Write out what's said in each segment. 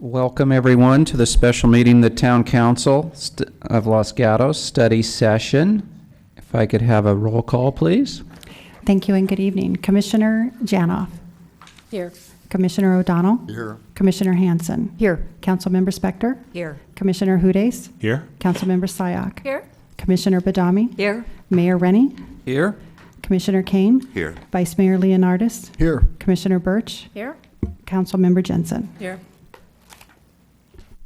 Welcome everyone to the special meeting of the Town Council of Los Gatos study session. If I could have a roll call, please. Thank you and good evening. Commissioner Janoff. Here. Commissioner O'Donnell. Here. Commissioner Hanson. Here. Councilmember Spector. Here. Commissioner Hudes. Here. Councilmember Sayak. Here. Commissioner Badami. Here. Mayor Rennie. Here. Commissioner Kane. Here. Vice Mayor Leonardis. Here. Commissioner Birch. Here. Councilmember Jensen. Here.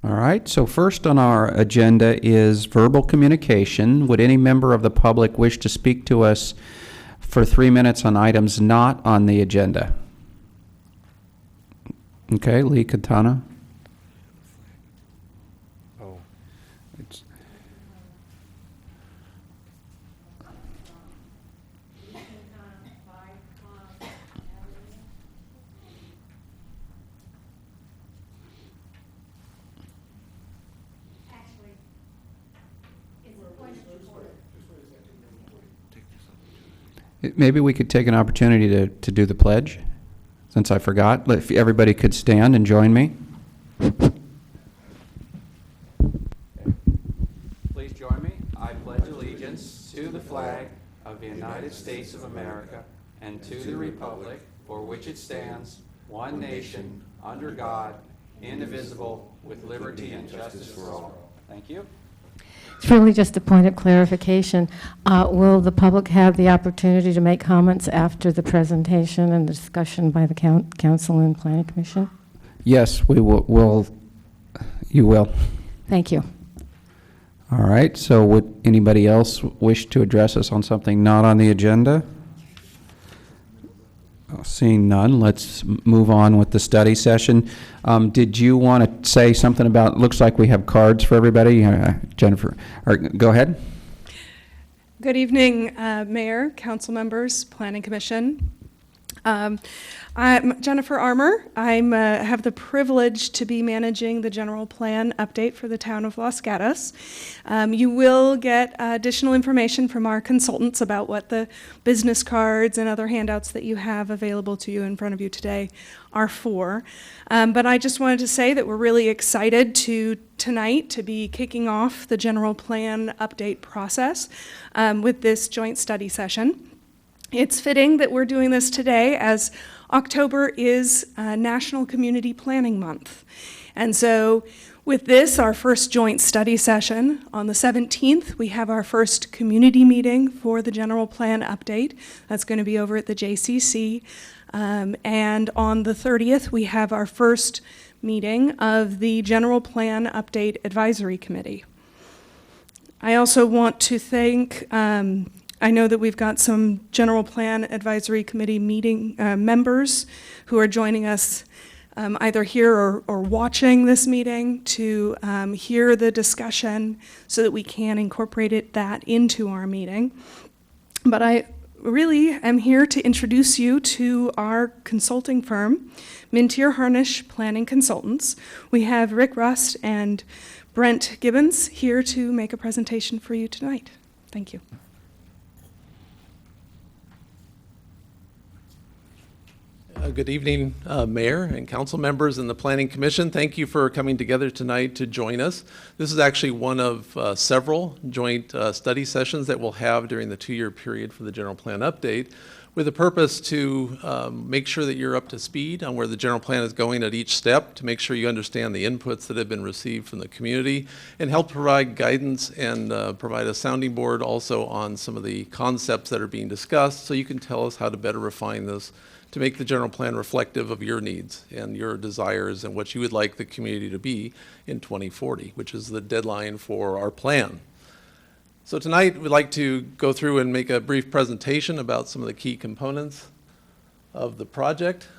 All right, so first on our agenda is verbal communication. Would any member of the public wish to speak to us for 3 minutes on items not on the agenda? Okay, Lee Katana. Oh. Maybe we could take an opportunity to do the pledge, since I forgot. If everybody could stand and join me. Please join me. I pledge allegiance to the flag of the United States of America and to the republic for which it stands, one nation, under God, indivisible, with liberty and justice for all. Thank you. It's really just a point of clarification. Will the public have the opportunity to make comments after the presentation and the discussion by the Council and Planning Commission? Yes, we will. You will. Thank you. All right, so would anybody else wish to address us on something not on the agenda? Seeing none, let's move on with the study session. Did you want to say something about, looks like we have cards for everybody, Jennifer, or go ahead. Good evening, Mayor, Council members, Planning Commission. I'm Jennifer Armour. I have the privilege to be managing the general plan update for the town of Los Gatos. You will get additional information from our consultants about what the business cards and other handouts that you have available to you in front of you today are for. But I just wanted to say that we're really excited tonight to be kicking off the general plan update process with this joint study session. It's fitting that we're doing this today as October is National Community Planning Month. And so with this, our first joint study session, on the 17th, we have our first community meeting for the general plan update. That's going to be over at the JCC. And on the 30th, we have our first meeting of the General Plan Update Advisory Committee. I also want to thank I know that we've got some General Plan Advisory Committee meeting members who are joining us either here or watching this meeting to hear the discussion so that we can incorporate that into our meeting. But I really am here to introduce you to our consulting firm, Mintier Harnish Planning Consultants. We have Rick Rust and Brent Gibbons here to make a presentation for you tonight. Thank you. Good evening, Mayor and Council members and the Planning Commission. Thank you for coming together tonight to join us. This is actually one of several joint study sessions that we'll have during the 2-year period for the General Plan Update, with the purpose to make sure that you're up to speed on where the general plan is going at each step, to make sure you understand the inputs that have been received from the community, and help provide guidance and provide a sounding board also on some of the concepts that are being discussed, so you can tell us how to better refine this to make the general plan reflective of your needs and your desires and what you would like the community to be in 2040, which is the deadline for our plan. So tonight we'd like to go through and make a brief presentation about some of the key components of the project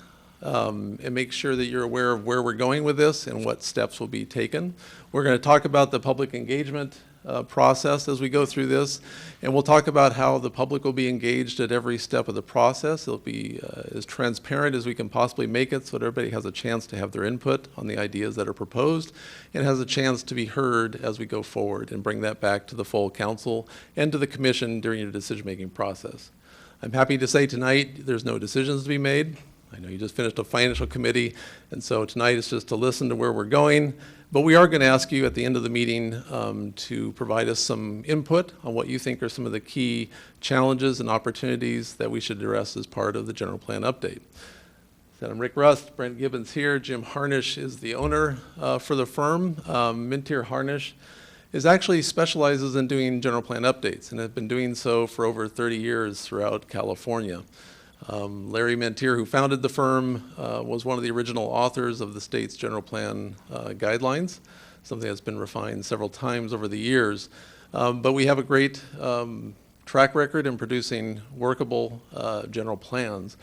and make sure that you're aware of where we're going with this and what steps will be taken. We're going to talk about the public engagement process as we go through this, and we'll talk about how the public will be engaged at every step of the process. It'll be as transparent as we can possibly make it so that everybody has a chance to have their input on the ideas that are proposed and has a chance to be heard as we go forward and bring that back to the full council and to the commission during your decision-making process. I'm happy to say tonight there's no decisions to be made. I know you just finished a financial committee, and so tonight is just to listen to where we're going. But we are going to ask you at the end of the meeting to provide us some input on what you think are some of the key challenges and opportunities that we should address as part of the general plan update. So I'm Rick Rust, Brent Gibbons here. Jim Harnish is the owner for the firm. Mintier Harnish actually specializes in doing general plan updates and has been doing so for over 30 years throughout California. Larry Mintier, who founded the firm, was one of the original authors of the state's general plan guidelines, something that's been refined several times over the years. But we have a great track record in producing workable general plans.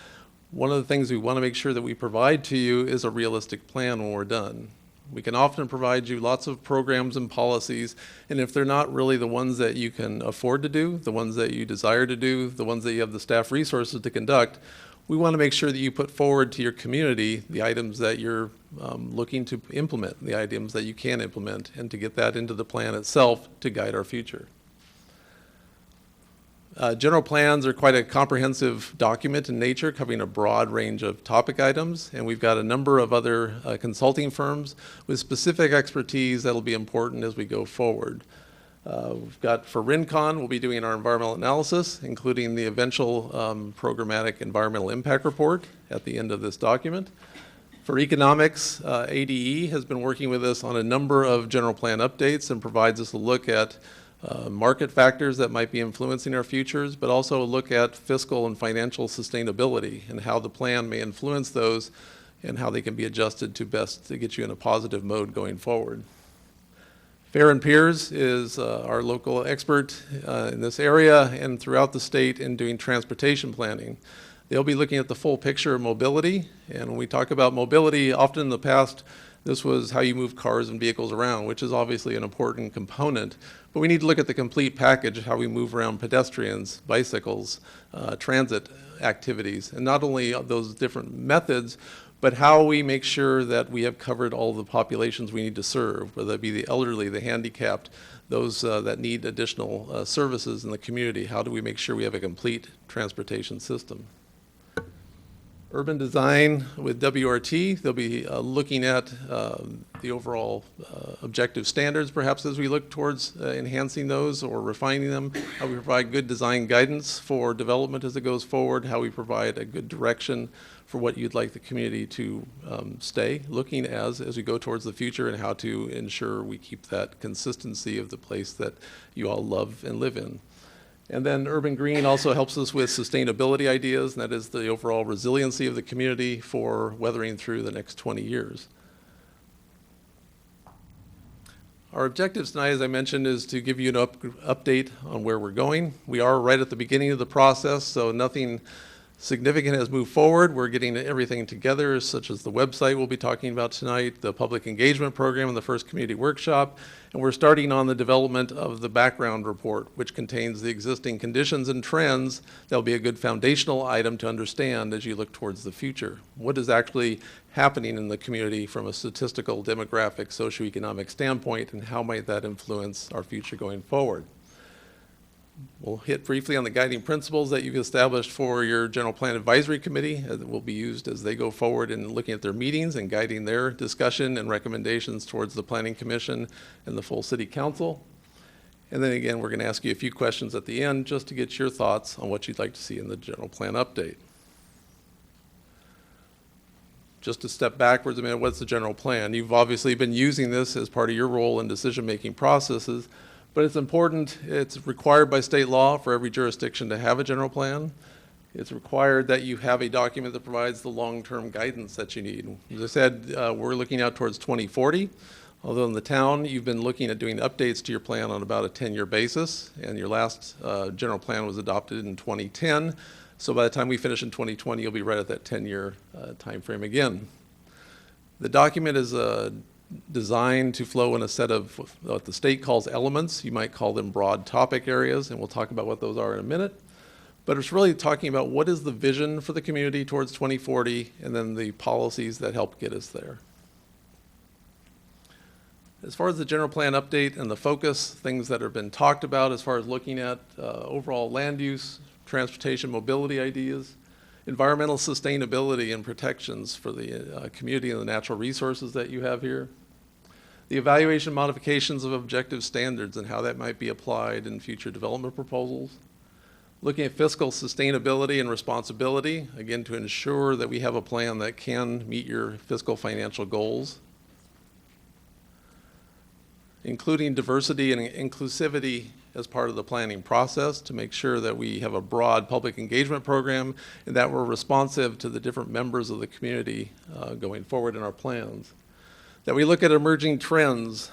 One of the things we want to make sure that we provide to you is a realistic plan when we're done. We can often provide you lots of programs and policies, and if they're not really the ones that you can afford to do, the ones that you desire to do, the ones that you have the staff resources to conduct, we want to make sure that you put forward to your community the items that you're looking to implement, the items that you can implement, and to get that into the plan itself to guide our future. General plans are quite a comprehensive document in nature, covering a broad range of topic items, and we've got a number of other consulting firms with specific expertise that will be important as we go forward. We've got for Rincon, we'll be doing our environmental analysis, including the eventual programmatic environmental impact report at the end of this document. For economics, ADE has been working with us on a number of general plan updates and provides us a look at market factors that might be influencing our futures, but also look at fiscal and financial sustainability and how the plan may influence those and how they can be adjusted to best to get you in a positive mode going forward. Fair and Peers is our local expert in this area and throughout the state in doing transportation planning. They'll be looking at the full picture of mobility, and when we talk about mobility, often in the past, this was how you move cars and vehicles around, which is obviously an important component. But we need to look at the complete package, how we move around pedestrians, bicycles, transit activities, and not only those different methods, but how we make sure that we have covered all the populations we need to serve, whether it be the elderly, the handicapped, those that need additional services in the community. How do we make sure we have a complete transportation system? Urban design with WRT, they'll be looking at the overall objective standards, perhaps as we look towards enhancing those or refining them, how we provide good design guidance for development as it goes forward, how we provide a good direction for what you'd like the community to stay looking as we go towards the future, and how to ensure we keep that consistency of the place that you all love and live in. And then Urban Green also helps us with sustainability ideas, and that is the overall resiliency of the community for weathering through the next 20 years. Our objectives tonight, as I mentioned, is to give you an update on where we're going. We are right at the beginning of the process, so nothing significant has moved forward. We're getting everything together, such as the website we'll be talking about tonight, the public engagement program, and the first community workshop. And we're starting on the development of the background report, which contains the existing conditions and trends. That'll be a good foundational item to understand as you look towards the future. What is actually happening in the community from a statistical, demographic, socioeconomic standpoint, and how might that influence our future going forward? We'll hit briefly on the guiding principles that you've established for your General Plan Advisory Committee that will be used as they go forward in looking at their meetings and guiding their discussion and recommendations towards the Planning Commission and the full City Council. And then again, we're going to ask you a few questions at the end just to get your thoughts on what you'd like to see in the General Plan update. Just to step backwards a minute, what's the General Plan? You've obviously been using this as part of your role in decision-making processes. But it's important, it's required by state law for every jurisdiction to have a general plan. It's required that you have a document that provides the long-term guidance that you need. As I said, we're looking out towards 2040. Although in the town, you've been looking at doing updates to your plan on about a 10-year basis, and your last general plan was adopted in 2010. So by the time we finish in 2020, you'll be right at that 10-year time frame again. The document is designed to flow in a set of what the state calls elements. You might call them broad topic areas, and we'll talk about what those are in a minute. But it's really talking about what is the vision for the community towards 2040, and then the policies that help get us there. As far as the general plan update and the focus, things that have been talked about as far as looking at overall land use, transportation, mobility ideas, environmental sustainability and protections for the community and the natural resources that you have here, the evaluation modifications of objective standards and how that might be applied in future development proposals, looking at fiscal sustainability and responsibility, again, to ensure that we have a plan that can meet your fiscal financial goals, including diversity and inclusivity as part of the planning process to make sure that we have a broad public engagement program and that we're responsive to the different members of the community going forward in our plans. That we look at emerging trends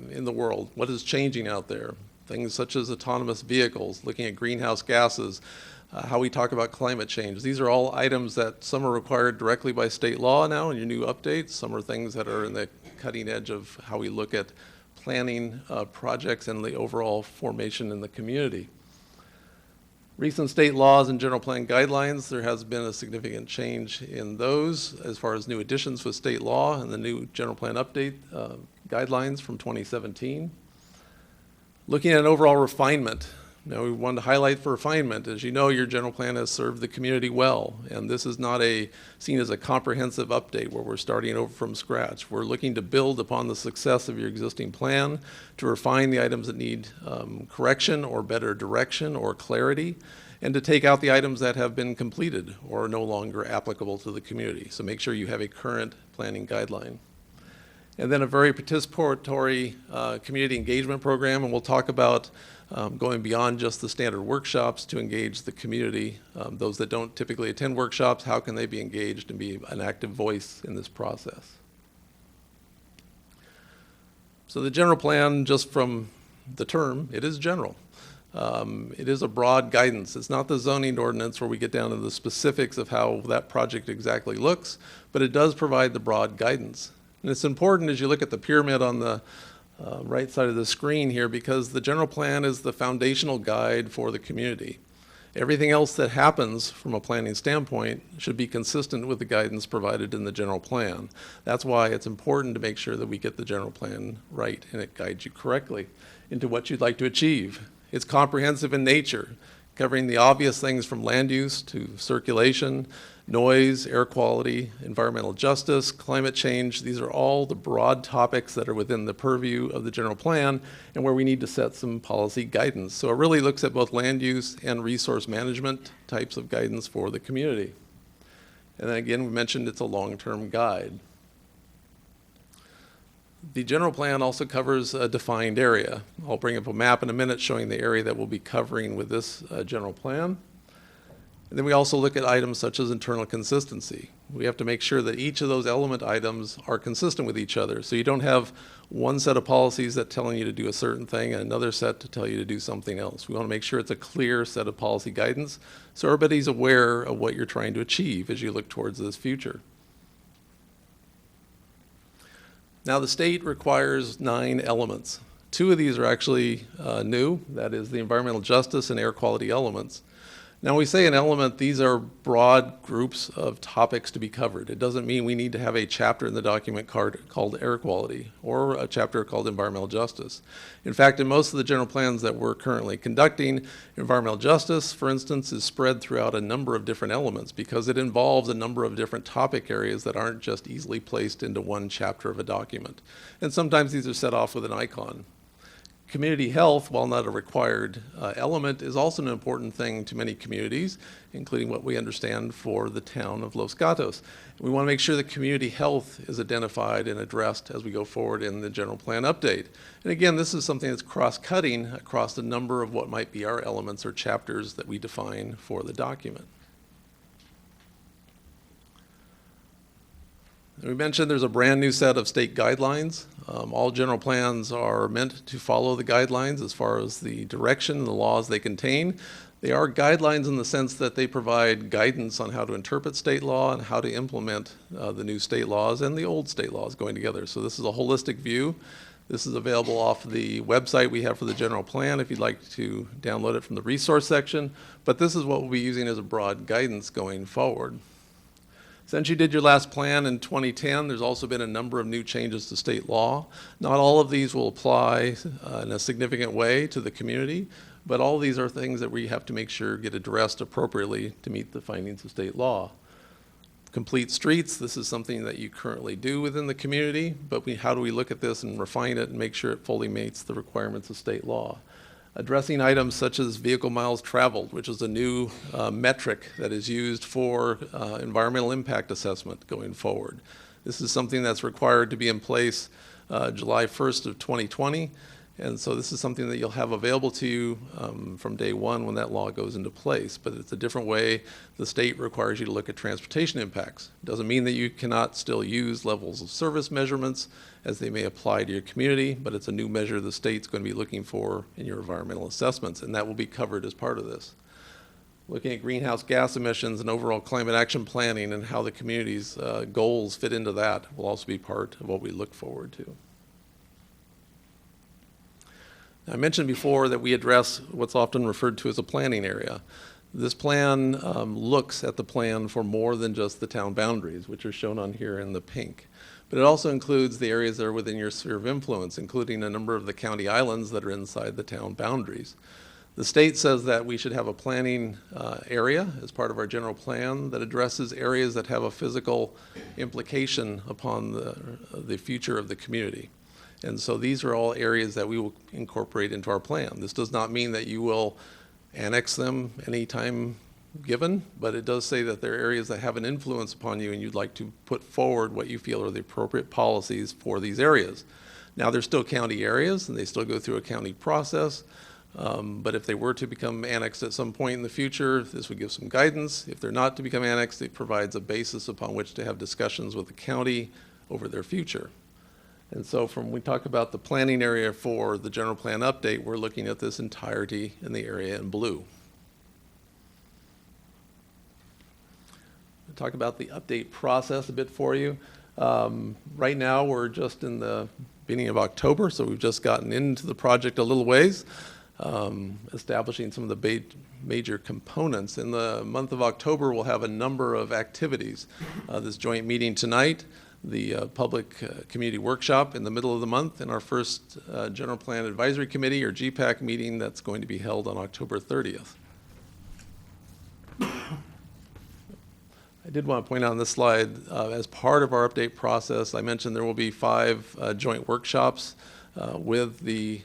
in the world, what is changing out there, things such as autonomous vehicles, looking at greenhouse gases, how we talk about climate change. These are all items that some are required directly by state law now in your new updates. Some are things that are in the cutting edge of how we look at planning projects and the overall formation in the community. Recent state laws and general plan guidelines, there has been a significant change in those as far as new additions with state law and the new general plan update guidelines from 2017. Looking at overall refinement. Now we wanted to highlight for refinement. As you know, your general plan has served the community well, and this is not seen as a comprehensive update where we're starting over from scratch. We're looking to build upon the success of your existing plan to refine the items that need correction or better direction or clarity, and to take out the items that have been completed or are no longer applicable to the community. So make sure you have a current planning guideline. And then a very participatory community engagement program, and we'll talk about going beyond just the standard workshops to engage the community. Those that don't typically attend workshops, how can they be engaged and be an active voice in this process? So the general plan, just from the term, it is general. It is a broad guidance. It's not the zoning ordinance where we get down to the specifics of how that project exactly looks, but it does provide the broad guidance. And it's important as you look at the pyramid on the right side of the screen here, because the general plan is the foundational guide for the community. Everything else that happens from a planning standpoint should be consistent with the guidance provided in the general plan. That's why it's important to make sure that we get the general plan right and it guides you correctly into what you'd like to achieve. It's comprehensive in nature, covering the obvious things from land use to circulation, noise, air quality, environmental justice, climate change. These are all the broad topics that are within the purview of the general plan and where we need to set some policy guidance. So it really looks at both land use and resource management types of guidance for the community. And then again, we mentioned it's a long-term guide. The general plan also covers a defined area. I'll bring up a map in a minute showing the area that we'll be covering with this general plan. And then we also look at items such as internal consistency. We have to make sure that each of those element items are consistent with each other. So you don't have one set of policies that telling you to do a certain thing and another set to tell you to do something else. We want to make sure it's a clear set of policy guidance so everybody's aware of what you're trying to achieve as you look towards this future. Now the state requires 9 elements. 2 of these are actually new. That is the environmental justice and air quality elements. Now, when we say an element, these are broad groups of topics to be covered. It doesn't mean we need to have a chapter in the document called air quality or a chapter called environmental justice. In fact, in most of the general plans that we're currently conducting, environmental justice, for instance, is spread throughout a number of different elements because it involves a number of different topic areas that aren't just easily placed into one chapter of a document. And sometimes these are set off with an icon. Community health, while not a required element, is also an important thing to many communities, including what we understand for the town of Los Gatos. We want to make sure that community health is identified and addressed as we go forward in the general plan update. And again, this is something that's cross-cutting across a number of what might be our elements or chapters that we define for the document. We mentioned there's a brand new set of state guidelines. All general plans are meant to follow the guidelines as far as the direction and the laws they contain. They are guidelines in the sense that they provide guidance on how to interpret state law and how to implement the new state laws and the old state laws going together. So this is a holistic view. This is available off the website we have for the general plan if you'd like to download it from the resource section. But this is what we'll be using as a broad guidance going forward. Since you did your last plan in 2010, there's also been a number of new changes to state law. Not all of these will apply in a significant way to the community, But all these are things that we have to make sure get addressed appropriately to meet the findings of state law. Complete streets, this is something that you currently do within the community, but how do we look at this and refine it and make sure it fully meets the requirements of state law? Addressing items such as vehicle miles traveled, which is a new metric that is used for environmental impact assessment going forward. This is something that's required to be in place July 1st of 2020. And so this is something that you'll have available to you from day one when that law goes into place. But it's a different way. The state requires you to look at transportation impacts. It doesn't mean that you cannot still use levels of service measurements as they may apply to your community, but it's a new measure the state's going to be looking for in your environmental assessments, and that will be covered as part of this. Looking at greenhouse gas emissions and overall climate action planning and how the community's goals fit into that will also be part of what we look forward to. I mentioned before that we address what's often referred to as a planning area. This plan looks at the plan for more than just the town boundaries, which are shown on here in the pink. But it also includes the areas that are within your sphere of influence, including a number of the county islands that are inside the town boundaries. The state says that we should have a planning area as part of our general plan that addresses areas that have a physical implication upon the future of the community. And so these are all areas that we will incorporate into our plan. This does not mean that you will annex them anytime given, but it does say that there are areas that have an influence upon you and you'd like to put forward what you feel are the appropriate policies for these areas. Now, they're still county areas and they still go through a county process, but if they were to become annexed at some point in the future, this would give some guidance. If they're not to become annexed, it provides a basis upon which to have discussions with the county over their future. And so when we talk about the planning area for the general plan update, we're looking at this entirety in the area in blue. We'll talk about the update process a bit for you. Right now, we're just in the beginning of October, so we've just gotten into the project a little ways, establishing some of the major components. In the month of October, we'll have a number of activities. This joint meeting tonight, the public community workshop in the middle of the month, and our first General Plan Advisory Committee, or GPAC, meeting that's going to be held on October 30th. I did want to point out on this slide, as part of our update process, I mentioned there will be 5 joint workshops with the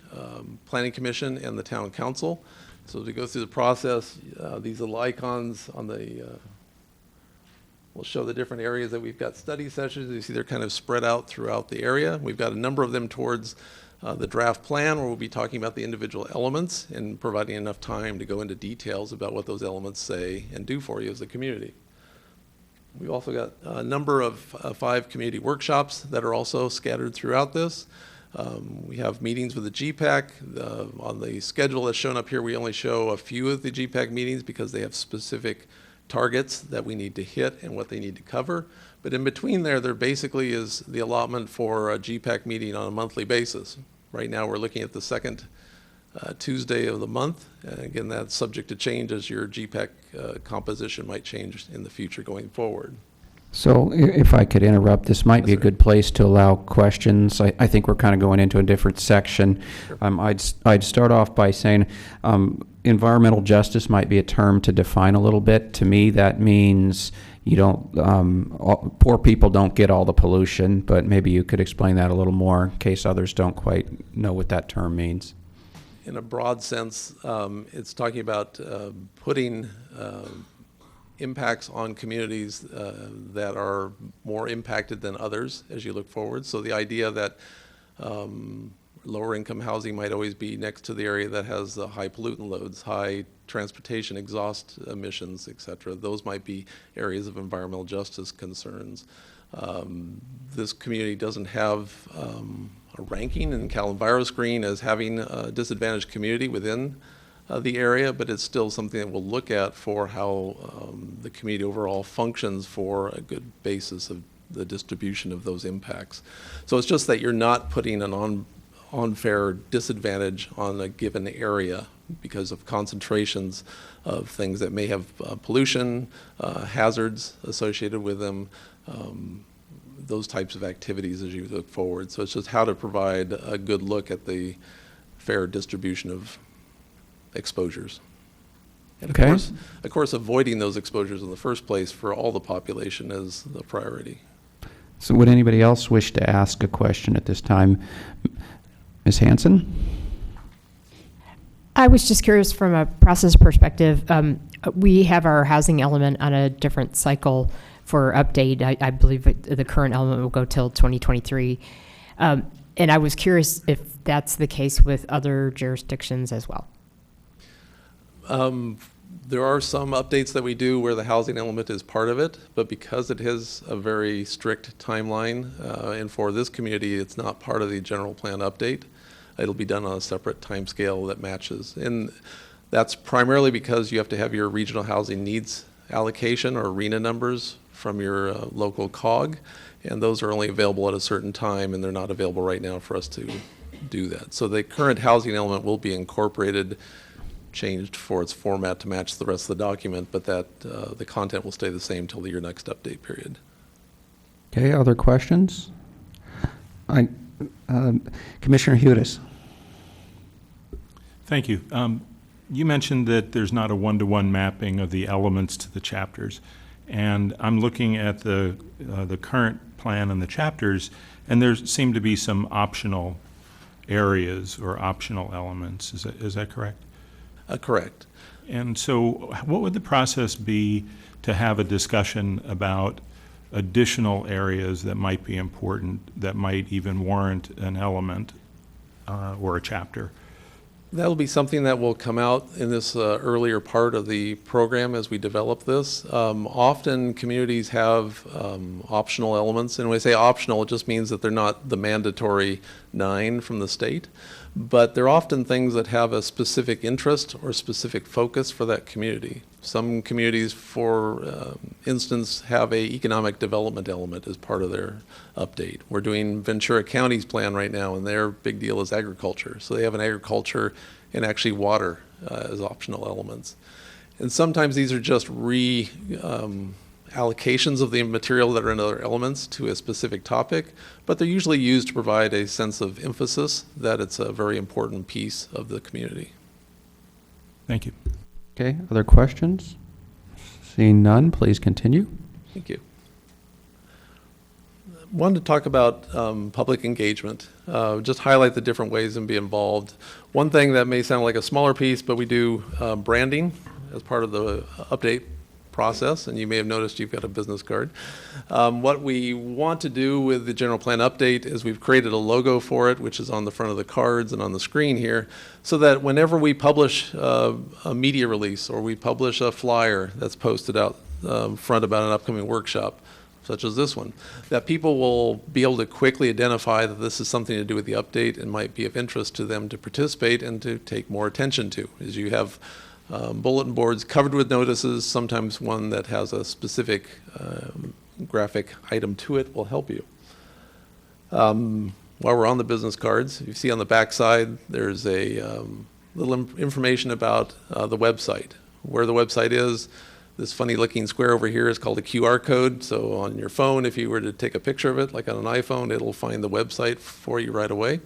Planning Commission and the Town Council. So to go through the process, these little icons on the we'll show the different areas that we've got study sessions. You see they're kind of spread out throughout the area. We've got a number of them towards the draft plan, where we'll be talking about the individual elements and providing enough time to go into details about what those elements say and do for you as a community. We've also got a number of 5 community workshops that are also scattered throughout this. We have meetings with the GPAC. On the schedule that's shown up here, we only show a few of the GPAC meetings because they have specific targets that we need to hit and what they need to cover. But in between there basically is the allotment for a GPAC meeting on a monthly basis. Right now, we're looking at the second Tuesday of the month. And again, that's subject to change as your GPAC composition might change in the future going forward. So if I could interrupt, this might be a good place to allow questions. I think we're kind of going into a different section. Sure. I'd start off by saying environmental justice might be a term to define a little bit. To me, that means you don't, poor people don't get all the pollution, but maybe you could explain that a little more in case others don't quite know what that term means. In a broad sense, it's talking about putting impacts on communities that are more impacted than others as you look forward. So the idea that lower income housing might always be next to the area that has high pollutant loads, high transportation exhaust emissions, et cetera. Those might be areas of environmental justice concerns. This community doesn't have a ranking in Cal EnviroScreen as having a disadvantaged community within the area, but it's still something that we'll look at for how the community overall functions for a good basis of the distribution of those impacts. So it's just that you're not putting an unfair disadvantage on a given area because of concentrations of things that may have pollution, hazards associated with them, those types of activities as you look forward. So it's just how to provide a good look at the fair distribution of exposures. And Okay. of course, avoiding those exposures in the first place for all the population is the priority. So would anybody else wish to ask a question at this time? Ms. Hanson? I was just curious from a process perspective. We have our housing element on a different cycle for update. I believe the current element will go till 2023. And I was curious if that's the case with other jurisdictions as well. There are some updates that we do where the housing element is part of it, but because it has a very strict timeline, and for this community, it's not part of the general plan update. It'll be done on a separate timescale that matches. And that's primarily because you have to have your regional housing needs allocation or RENA numbers from your local COG, and those are only available at a certain time, and they're not available right now for us to do that. So the current housing element will be incorporated, changed for its format to match the rest of the document, but that the content will stay the same till your next update period. Okay, other questions? Commissioner Hudis. Thank you. You mentioned that there's not a one-to-one mapping of the elements to the chapters, and I'm looking at the current plan and the chapters, and there seem to be some optional areas or optional elements. Is that correct? Correct. And so what would the process be to have a discussion about additional areas that might be important, that might even warrant an element or a chapter? That'll be something that will come out in this earlier part of the program as we develop this. Often communities have optional elements, and when I say optional, it just means that they're not the mandatory 9 from the state, but they're often things that have a specific interest or specific focus for that community. Some communities, for instance, have a economic development element as part of their update. We're doing Ventura County's plan right now, and their big deal is agriculture. So they have an agriculture and actually water as optional elements. And sometimes these are just allocations of the material that are in other elements to a specific topic, but they're usually used to provide a sense of emphasis that it's a very important piece of the community. Thank you. Okay, other questions? Seeing none, please continue. Thank you. Wanted to talk about public engagement, just highlight the different ways and be involved. One thing that may sound like a smaller piece, but we do branding as part of the update process, and you may have noticed you've got a business card. What we want to do with the general plan update is we've created a logo for it, which is on the front of the cards and on the screen here, so that whenever we publish a media release or we publish a flyer that's posted out front about an upcoming workshop, such as this one, that people will be able to quickly identify that this is something to do with the update and might be of interest to them to participate and to take more attention to. As you have bulletin boards covered with notices, sometimes one that has a specific graphic item to it will help you. While we're on the business cards, you see on the back side there's a little information about the website, where the website is. This funny looking square over here is called a QR code. So on your phone, if you were to take a picture of it, like on an iPhone, it'll find the website for you right away.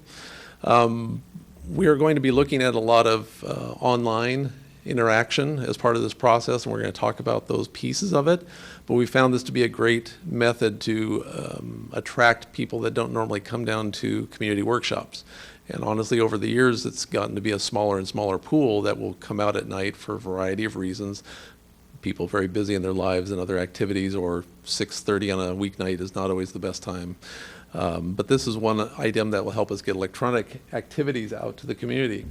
We are going to be looking at a lot of online interaction as part of this process, and we're going to talk about those pieces of it. But we found this to be a great method to attract people that don't normally come down to community workshops. And honestly, over the years, it's gotten to be a smaller and smaller pool that will come out at night for a variety of reasons. People very busy in their lives and other activities, or 6:30 on a weeknight is not always the best time. But this is one item that will help us get electronic activities out to the community.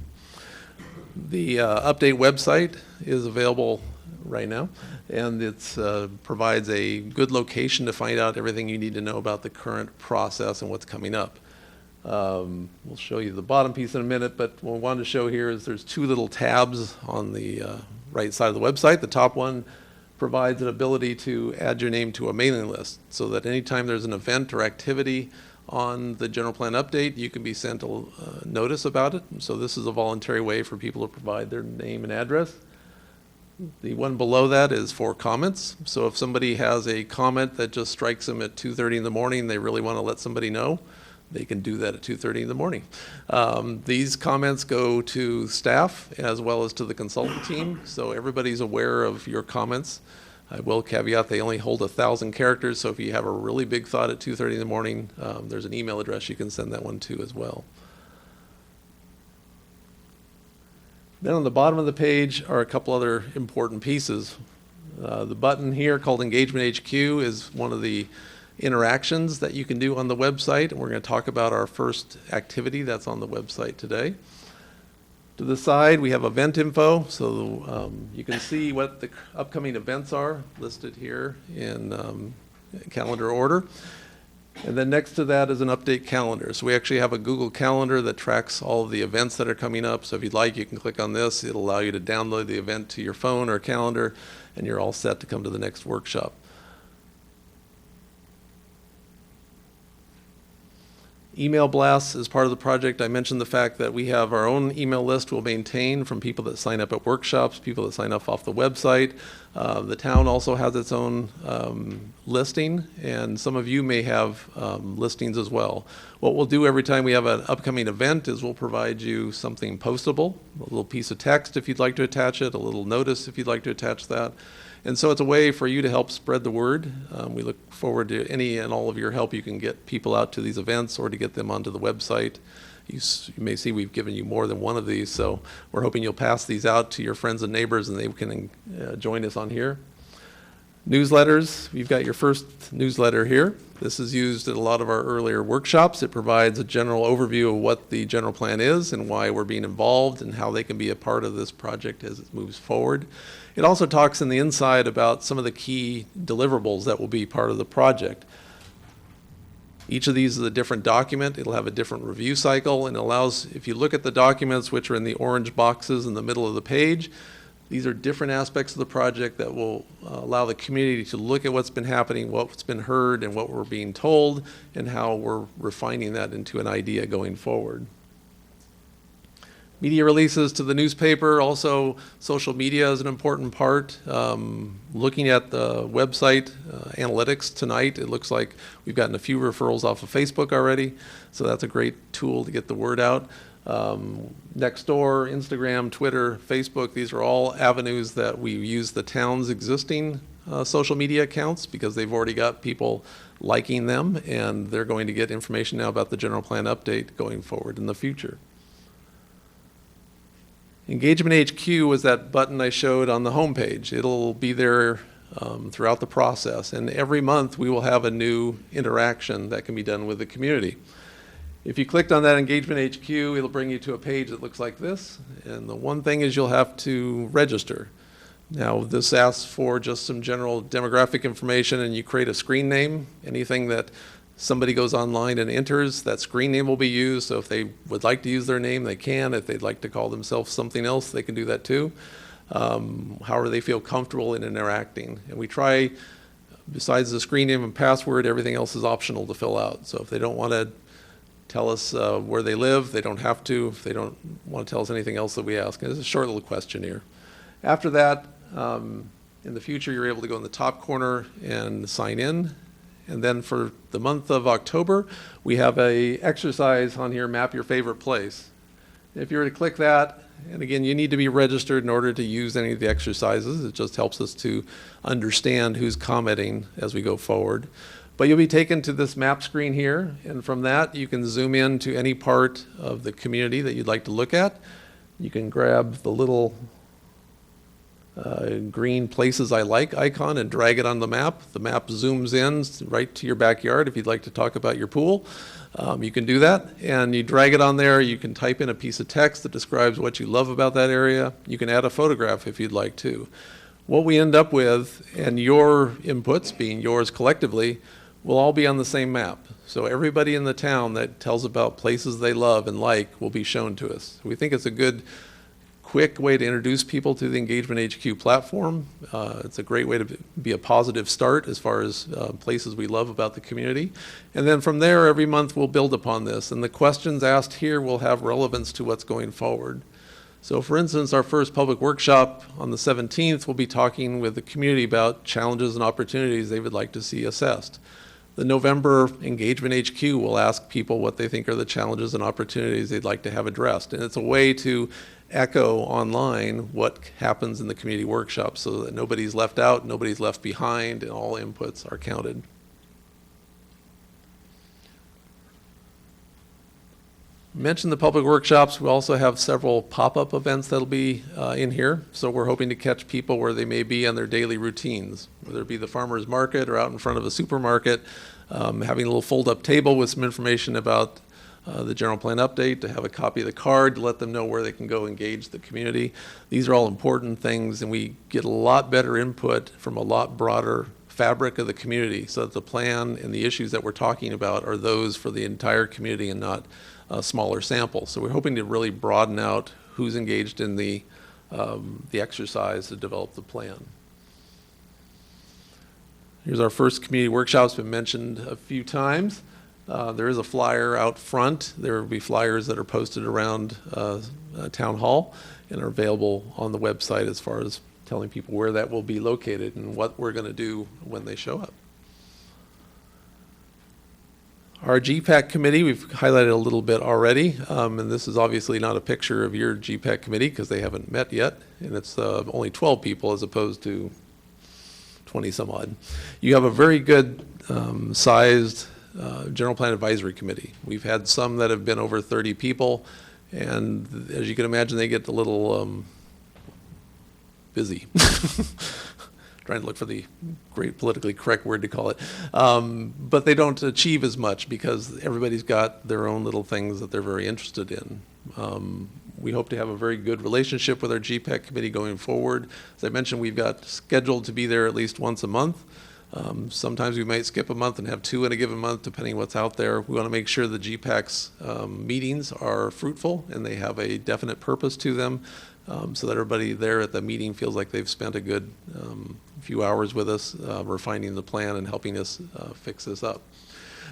The update website is available right now, and it provides a good location to find out everything you need to know about the current process and what's coming up. We'll show you the bottom piece in a minute, but what we wanted to show here is there's two little tabs on the right side of the website. The top one provides an ability to add your name to a mailing list, so that anytime there's an event or activity on the general plan update, you can be sent a notice about it. So this is a voluntary way for people to provide their name and address. The one below that is for comments. So if somebody has a comment that just strikes them at 2:30 in the morning, they really want to let somebody know, they can do that at 2:30 in the morning. These comments go to staff as well as to the consultant team, so everybody's aware of your comments. I will caveat they only hold 1,000 characters, so if you have a really big thought at 2:30 in the morning, there's an email address you can send that one to as well. Then on the bottom of the page are a couple other important pieces. The button here called Engagement HQ is one of the interactions that you can do on the website, and we're going to talk about our first activity that's on the website today. To the side, we have event info, so you can see what the upcoming events are listed here in calendar order. And then next to that is an update calendar. So we actually have a Google Calendar that tracks all of the events that are coming up. So if you'd like, you can click on this. It'll allow you to download the event to your phone or calendar, and you're all set to come to the next workshop. Email blasts is part of the project. I mentioned the fact that we have our own email list we'll maintain from people that sign up at workshops, people that sign up off the website. The town also has its own listing, and some of you may have listings as well. What we'll do every time we have an upcoming event is we'll provide you something postable, a little piece of text if you'd like to attach it, a little notice if you'd like to attach that. And so it's a way for you to help spread the word. We look forward to any and all of your help. You can get people out to these events or to get them onto the website. You may see we've given you more than one of these, so we're hoping you'll pass these out to your friends and neighbors and they can join us on here. Newsletters, you've got your first newsletter here. This is used at a lot of our earlier workshops. It provides a general overview of what the general plan is and why we're being involved and how they can be a part of this project as it moves forward. It also talks in the inside about some of the key deliverables that will be part of the project. Each of these is a different document. It'll have a different review cycle, and it allows, if you look at the documents which are in the orange boxes in the middle of the page, these are different aspects of the project that will allow the community to look at what's been happening, what's been heard, and what we're being told, and how we're refining that into an idea going forward. Media releases to the newspaper, also social media is an important part. Looking at the website analytics tonight, it looks like we've gotten a few referrals off of Facebook already, so that's a great tool to get the word out. Nextdoor, Instagram, Twitter, Facebook, these are all avenues that we use the town's existing social media accounts because they've already got people liking them, and they're going to get information now about the general plan update going forward in the future. Engagement HQ was that button I showed on the homepage. It'll be there throughout the process, and every month we will have a new interaction that can be done with the community. If you clicked on that Engagement HQ, it'll bring you to a page that looks like this, and the one thing is you'll have to register. Now, this asks for just some general demographic information, and you create a screen name. Anything that somebody goes online and enters, that screen name will be used. So if they would like to use their name, they can. If they'd like to call themselves something else, they can do that too. However they feel comfortable in interacting. And we try, besides the screen name and password, everything else is optional to fill out. So if they don't want to tell us where they live, they don't have to. If they don't want to tell us anything else that we ask, it's a short little questionnaire. After that, in the future, you're able to go in the top corner and sign in. And then for the month of October, we have a exercise on here, map your favorite place. If you were to click that, and again, you need to be registered in order to use any of the exercises. It just helps us to understand who's commenting as we go forward. But you'll be taken to this map screen here, and from that, you can zoom in to any part of the community that you'd like to look at. You can grab the little green places I like icon and drag it on the map. The map zooms in right to your backyard. If you'd like to talk about your pool, you can do that. And you drag it on there. You can type in a piece of text that describes what you love about that area. You can add a photograph if you'd like to. What we end up with, and your inputs being yours collectively, will all be on the same map. So everybody in the town that tells about places they love and like will be shown to us. We think it's a good quick way to introduce people to the Engagement HQ platform. It's a great way to be a positive start as far as places we love about the community. And then from there, every month we'll build upon this. And the questions asked here will have relevance to what's going forward. So for instance, our first public workshop on the 17th, we'll be talking with the community about challenges and opportunities they would like to see assessed. The November Engagement HQ will ask people what they think are the challenges and opportunities they'd like to have addressed. And it's a way to echo online what happens in the community workshops so that nobody's left out, nobody's left behind, and all inputs are counted. Mentioned the public workshops. We also have several pop-up events that'll be in here. So we're hoping to catch people where they may be on their daily routines, whether it be the farmer's market or out in front of a supermarket, having a little fold-up table with some information about the general plan update, to have a copy of the card to let them know where they can go engage the community. These are all important things, and we get a lot better input from a lot broader fabric of the community, so that the plan and the issues that we're talking about are those for the entire community and not a smaller sample. So we're hoping to really broaden out who's engaged in the exercise to develop the plan. Here's our first community workshop. It's been mentioned a few times. There is a flyer out front. There will be flyers that are posted around Town Hall and are available on the website as far as telling people where that will be located and what we're going to do when they show up. Our GPAC committee, we've highlighted a little bit already, and this is obviously not a picture of your GPAC committee because they haven't met yet, and it's only 12 people as opposed to 20 some odd. You have a very good sized General Plan Advisory Committee. We've had some that have been over 30 people, and as you can imagine, they get a little busy. Trying to look for the great politically correct word to call it. But they don't achieve as much because everybody's got their own little things that they're very interested in. We hope to have a very good relationship with our GPAC committee going forward. As I mentioned, we've got scheduled to be there at least once a month. Sometimes we might skip a month and have two in a given month, depending what's out there. We want to make sure the GPAC's meetings are fruitful and they have a definite purpose to them, so that everybody there at the meeting feels like they've spent a good few hours with us, refining the plan and helping us fix this up.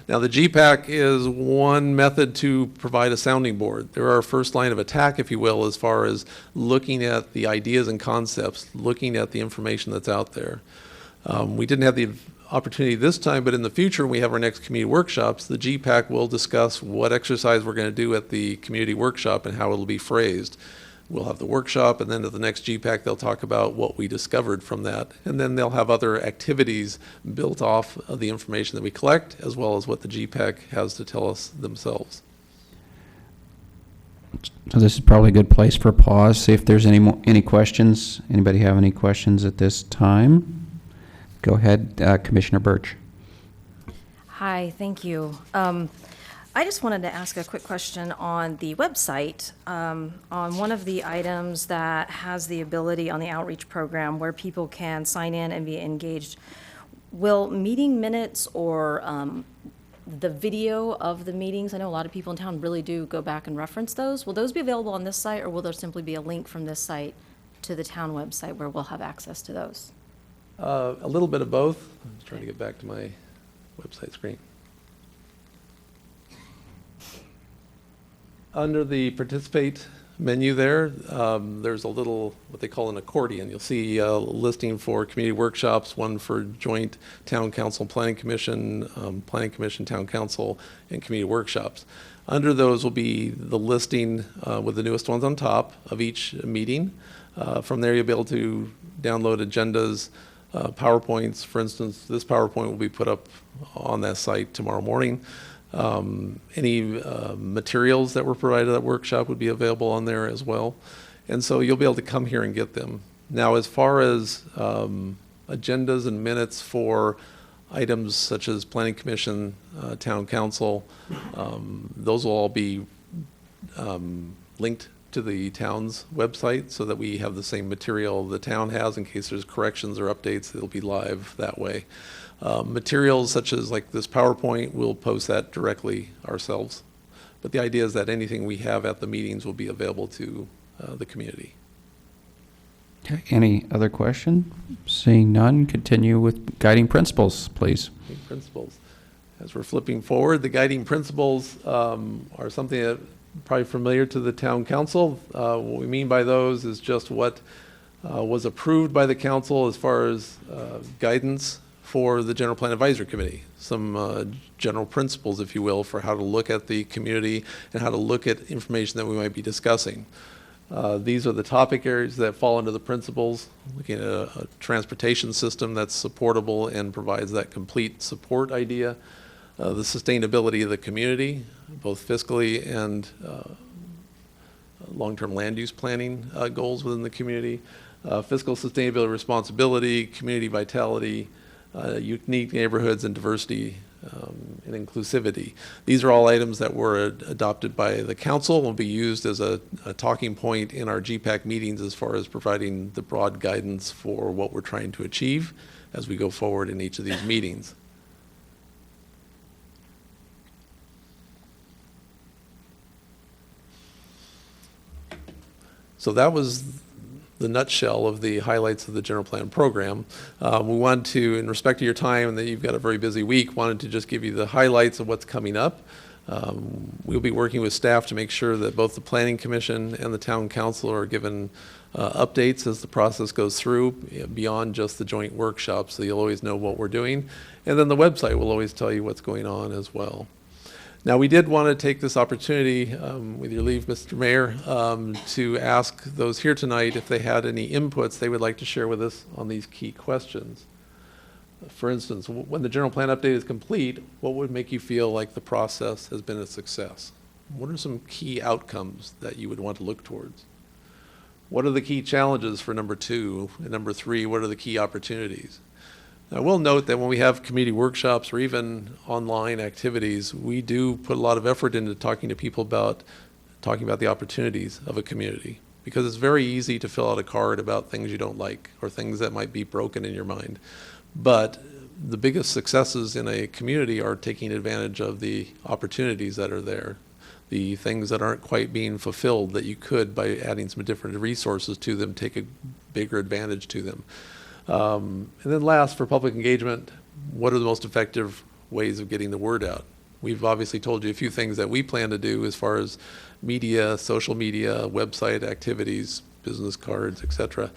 Now, the GPAC is one method to provide a sounding board. They're our first line of attack, if you will, as far as looking at the ideas and concepts, looking at the information that's out there. We didn't have the opportunity this time, but in the future, when we have our next community workshops, the GPAC will discuss what exercise we're going to do at the community workshop and how it'll be phrased. We'll have the workshop, and then at the next GPAC, they'll talk about what we discovered from that. And then they'll have other activities built off of the information that we collect, as well as what the GPAC has to tell us themselves. So this is probably a good place for a pause, see if there's any questions. Anybody have any questions at this time? Go ahead, Commissioner Birch. Hi, thank you. I just wanted to ask a quick question on the website, on one of the items that has the ability on the outreach program where people can sign in and be engaged. Will meeting minutes or the video of the meetings, I know a lot of people in town really do go back and reference those. Will those be available on this site, or will there simply be a link from this site to the town website where we'll have access to those? A little bit of both. I'm just trying to get back to my website screen. Under the participate menu there, there's a little, what they call an accordion. You'll see a listing for community workshops, one for joint town council, planning commission, town council, and community workshops. Under those will be the listing with the newest ones on top of each meeting. From there, you'll be able to download agendas, PowerPoints. For instance, this PowerPoint will be put up on that site tomorrow morning. Any materials that were provided at that workshop would be available on there as well. And so you'll be able to come here and get them. Now, as far as agendas and minutes for items such as planning commission, town council, those will all be linked to the town's website so that we have the same material the town has in case there's corrections or updates. It'll be live that way. Materials such as like this PowerPoint, we'll post that directly ourselves. But the idea is that anything we have at the meetings will be available to the community. Okay. Any other question? Seeing none, continue with guiding principles, please. Guiding principles. As we're flipping forward, the guiding principles are something that probably familiar to the town council. What we mean by those is just what was approved by the council as far as guidance for the General Plan Advisory Committee, some general principles, if you will, for how to look at the community and how to look at information that we might be discussing. These are the topic areas that fall into the principles, looking at a transportation system that's supportable and provides that complete support idea, the sustainability of the community, both fiscally and long-term land use planning goals within the community, fiscal sustainability, responsibility, community vitality, unique neighborhoods, and diversity and inclusivity. These are all items that were adopted by the council and will be used as a talking point in our GPAC meetings as far as providing the broad guidance for what we're trying to achieve as we go forward in each of these meetings. So that was the nutshell of the highlights of the general plan program. We wanted to, in respect to your time and that you've got a very busy week, wanted to just give you the highlights of what's coming up. We'll be working with staff to make sure that both the Planning Commission and the Town Council are given updates as the process goes through, beyond just the joint workshops, so you'll always know what we're doing. And then the website will always tell you what's going on as well. Now, we did want to take this opportunity, with your leave, Mr. Mayor, to ask those here tonight if they had any inputs they would like to share with us on these key questions. For instance, when the general plan update is complete, what would make you feel like the process has been a success? What are some key outcomes that you would want to look towards? What are the key challenges for number 2? And number 3, what are the key opportunities? I will note that when we have community workshops or even online activities, we do put a lot of effort into talking to people about the opportunities of a community, because it's very easy to fill out a card about things you don't like or things that might be broken in your mind. But the biggest successes in a community are taking advantage of the opportunities that are there, the things that aren't quite being fulfilled that you could, by adding some different resources to them, take a bigger advantage to them. And then last, for public engagement, what are the most effective ways of getting the word out? We've obviously told you a few things that we plan to do as far as media, social media, website activities, business cards, etc.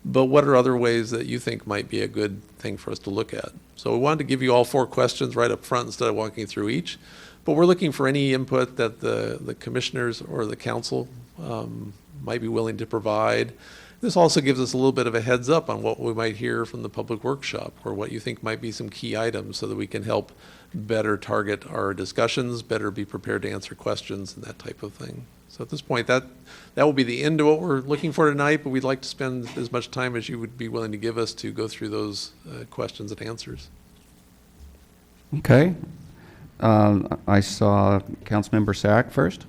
But what are other ways that you think might be a good thing for us to look at? So we wanted to give you all 4 questions right up front instead of walking through each. But we're looking for any input that the commissioners or the council might be willing to provide. This also gives us a little bit of a heads up on what we might hear from the public workshop, or what you think might be some key items, so that we can help better target our discussions, better be prepared to answer questions and that type of thing. So at this point, that will be the end of what we're looking for tonight, but we'd like to spend as much time as you would be willing to give us to go through those questions and answers. Okay. I saw Councilmember Sack first.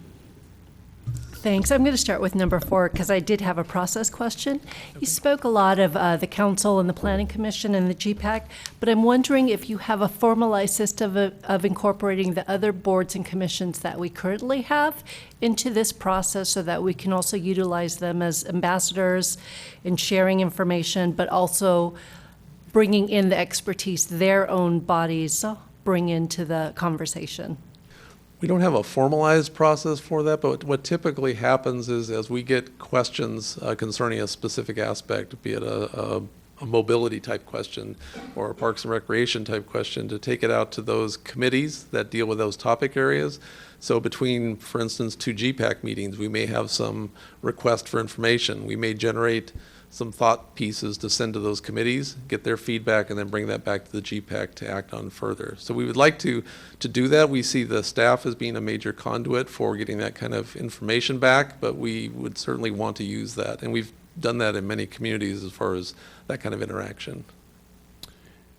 Thanks. I'm going to start with number 4 because I did have a process question. You spoke a lot of the council and the planning commission and the GPAC, but I'm wondering if you have a formalized system of incorporating the other boards and commissions that we currently have into this process, so that we can also utilize them as ambassadors in sharing information, but also bringing in the expertise their own bodies bring into the conversation. We don't have a formalized process for that, but what typically happens is, as we get questions concerning a specific aspect, be it a mobility type question or a parks and recreation type question, to take it out to those committees that deal with those topic areas. So between, for instance, 2 GPAC meetings, we may have some request for information. We may generate some thought pieces to send to those committees, get their feedback, and then bring that back to the GPAC to act on further. So we would like to do that. We see the staff as being a major conduit for getting that kind of information back, but we would certainly want to use that. And we've done that in many communities as far as that kind of interaction.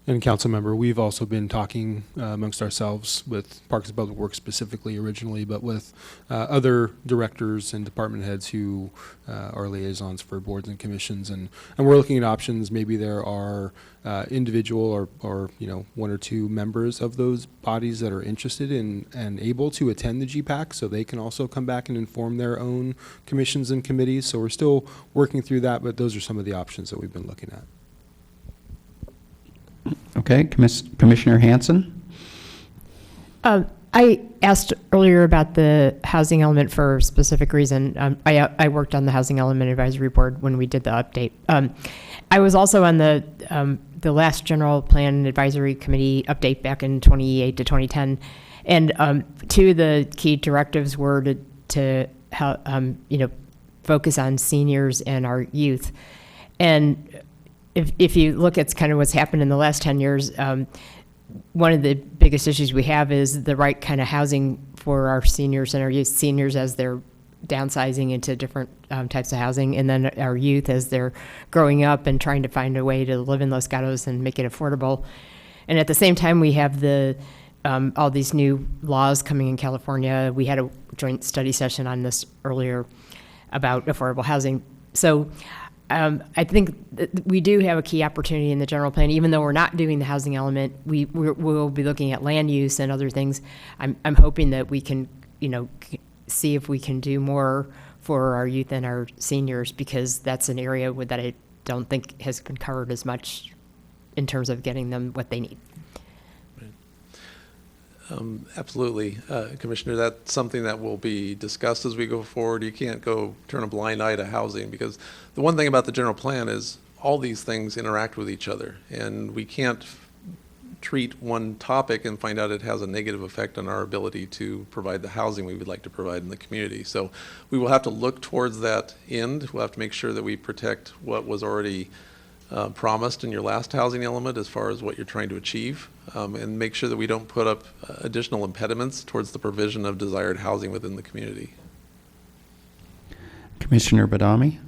And council member, we've also been talking amongst ourselves with Parks and Public Works specifically originally, but with other directors and department heads who are liaisons for boards and commissions, and we're looking at options. Maybe there are individual or 1 or 2 members of those bodies that are interested in and able to attend the GPAC, so they can also come back and inform their own commissions and committees. So we're still working through that, but those are some of the options that we've been looking at. Okay, Commissioner Hanson. I asked earlier about the housing element for a specific reason. I worked on the Housing Element Advisory Board when we did the update. I was also on the last General Plan Advisory Committee update back in 2008 to 2010, and two of the key directives were to focus on seniors and our youth. And if you look at kind of what's happened in the last 10 years, one of the biggest issues we have is the right kind of housing for our seniors and our youth. Seniors as they're downsizing into different types of housing, and then our youth as they're growing up and trying to find a way to live in Los Gatos and make it affordable. And at the same time, we have all these new laws coming in California. We had a joint study session on this earlier about affordable housing. So I think that we do have a key opportunity in the general plan, even though we're not doing the housing element. We'll be looking at land use and other things. I'm hoping that we can, see if we can do more for our youth and our seniors, because that's an area that I don't think has been covered as much in terms of getting them what they need. Absolutely, Commissioner. That's something that will be discussed as we go forward. You can't go turn a blind eye to housing, because the one thing about the general plan is all these things interact with each other, and we can't treat one topic and find out it has a negative effect on our ability to provide the housing we would like to provide in the community. So we will have to look towards that end. We'll have to make sure that we protect what was already promised in your last housing element as far as what you're trying to achieve, and make sure that we don't put up additional impediments towards the provision of desired housing within the community. Commissioner Badami?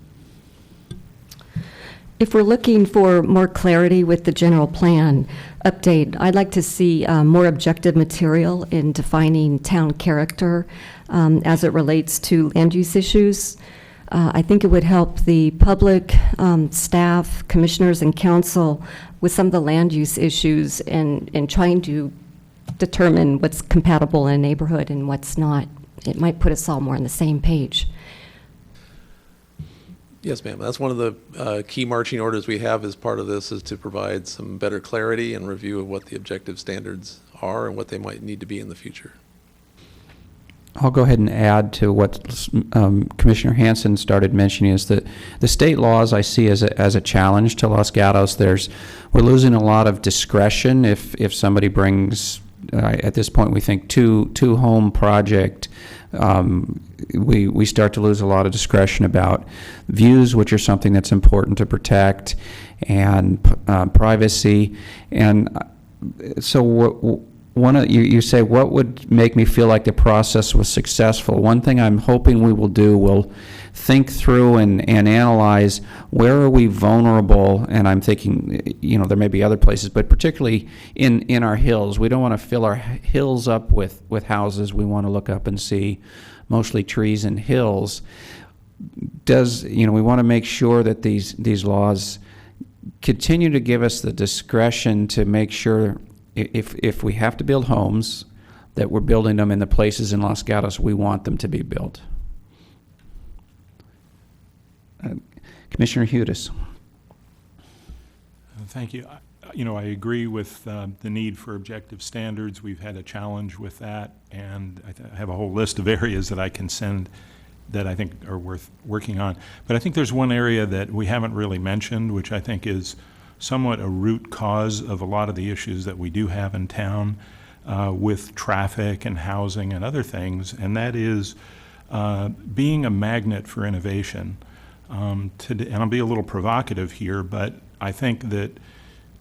If we're looking for more clarity with the general plan update, I'd like to see more objective material in defining town character as it relates to land use issues. I think it would help the public, staff, commissioners, and council with some of the land use issues and trying to determine what's compatible in a neighborhood and what's not. It might put us all more on the same page. Yes, ma'am. That's one of the key marching orders we have as part of this, is to provide some better clarity and review of what the objective standards are and what they might need to be in the future. I'll go ahead and add to what Commissioner Hansen started mentioning, is that the state laws I see as a challenge to Los Gatos. We're losing a lot of discretion if somebody brings, at this point we think two home project, we start to lose a lot of discretion about views, which are something that's important to protect, and privacy. And so you say, what would make me feel like the process was successful? One thing I'm hoping we will do, we'll think through and analyze where are we vulnerable, and I'm thinking, there may be other places, but particularly in our hills. We don't want to fill our hills up with houses. We want to look up and see mostly trees and hills. We want to make sure that these laws continue to give us the discretion to make sure if we have to build homes, that we're building them in the places in Los Gatos we want them to be built. Commissioner Hudes. Thank you. I agree with the need for objective standards. We've had a challenge with that, and I have a whole list of areas that I can send that I think are worth working on. But I think there's one area that we haven't really mentioned, which I think is somewhat a root cause of a lot of the issues that we do have in town with traffic and housing and other things, and that is being a magnet for innovation. And I'll be a little provocative here, but I think that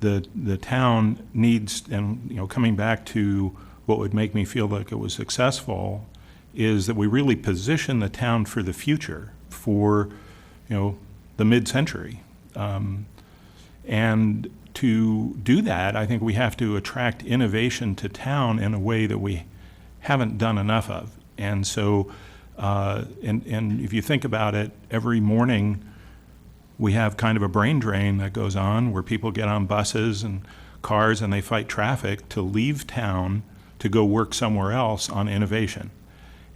the town needs, and coming back to what would make me feel like it was successful, is that we really position the town for the future, for the mid-century. And to do that, I think we have to attract innovation to town in a way that we haven't done enough of. And so, and if you think about it, every morning we have kind of a brain drain that goes on where people get on buses and cars and they fight traffic to leave town to go work somewhere else on innovation.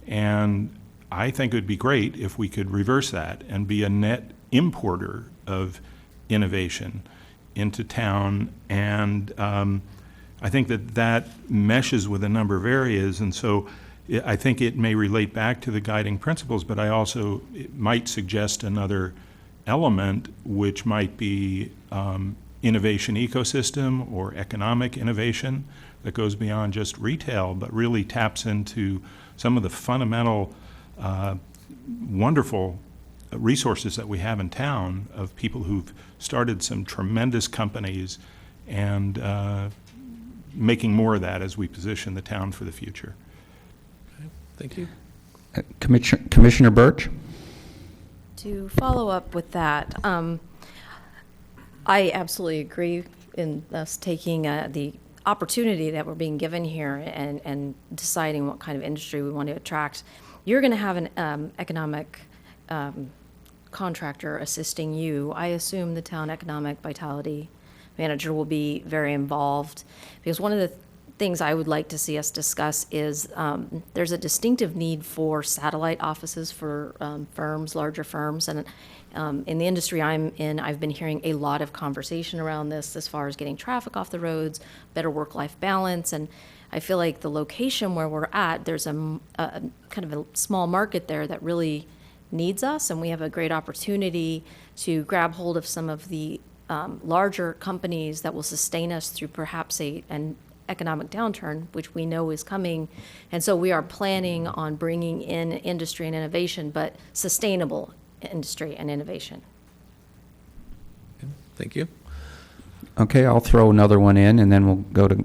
And I think it would be great if we could reverse that and be a net importer of innovation into town, and I think that meshes with a number of areas, and so I think it may relate back to the guiding principles, but it might suggest another element, which might be innovation ecosystem or economic innovation that goes beyond just retail, but really taps into some of the fundamental, wonderful resources that we have in town of people who've started some tremendous companies and making more of that as we position the town for the future. Okay, thank you. Commissioner Birch? To follow up with that, I absolutely agree in us taking the opportunity that we're being given here and deciding what kind of industry we want to attract. You're going to have an economic contractor assisting you. I assume the town economic vitality manager will be very involved, because one of the things I would like to see us discuss is there's a distinctive need for satellite offices for firms, larger firms, and in the industry I'm in, I've been hearing a lot of conversation around this as far as getting traffic off the roads, better work-life balance, and I feel like the location where we're at, there's a kind of a small market there that really needs us, and we have a great opportunity to grab hold of some of the larger companies that will sustain us through perhaps an economic downturn, which we know is coming. And so we are planning on bringing in industry and innovation, but sustainable industry and innovation. Thank you. Okay, I'll throw another one in, and then we'll go to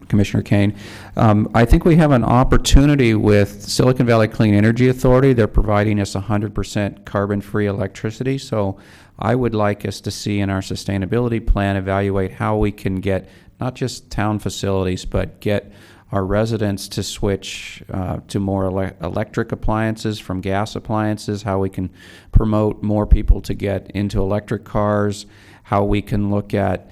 Commissioner Kane. I think we have an opportunity with Silicon Valley Clean Energy Authority. They're providing us 100% carbon-free electricity, so I would like us to see in our sustainability plan evaluate how we can get not just town facilities, but get our residents to switch to more electric appliances from gas appliances, how we can promote more people to get into electric cars, how we can look at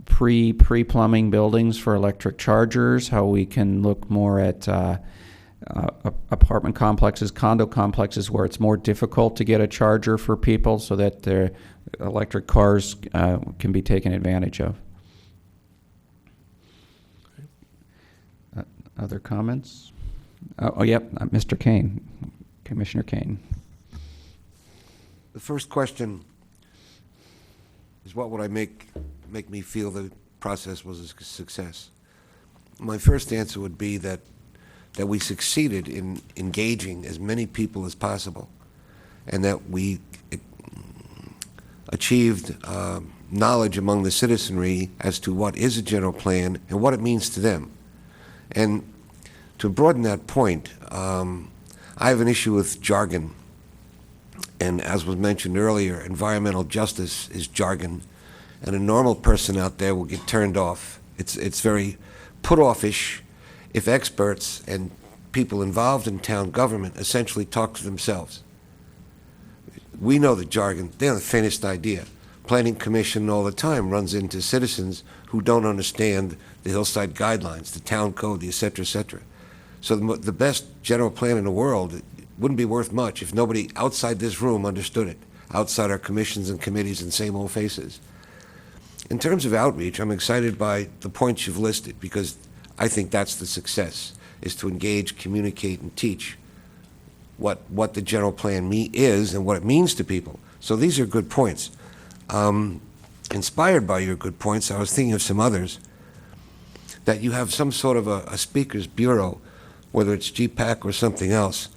pre-plumbing buildings for electric chargers, how we can look more at apartment complexes, condo complexes where it's more difficult to get a charger for people so that their electric cars can be taken advantage of. Other comments? Yep, Mr. Kane, Commissioner Kane. The first question is, what would I make me feel the process was a success? My first answer would be that we succeeded in engaging as many people as possible, and that we achieved knowledge among the citizenry as to what is a general plan and what it means to them. And to broaden that point, I have an issue with jargon. And as was mentioned earlier, environmental justice is jargon, and a normal person out there will get turned off. It's very put-off-ish if experts and people involved in town government essentially talk to themselves. We know the jargon. They have the faintest idea. Planning Commission all the time runs into citizens who don't understand the hillside guidelines, the town code, the et cetera, et cetera. So the best general plan in the world wouldn't be worth much if nobody outside this room understood it, outside our commissions and committees and same old faces. In terms of outreach, I'm excited by the points you've listed, because I think that's the success, is to engage, communicate, and teach what the general plan is and what it means to people. So these are good points. Inspired by your good points, I was thinking of some others, that you have some sort of a speakers bureau, whether it's GPAC or something else,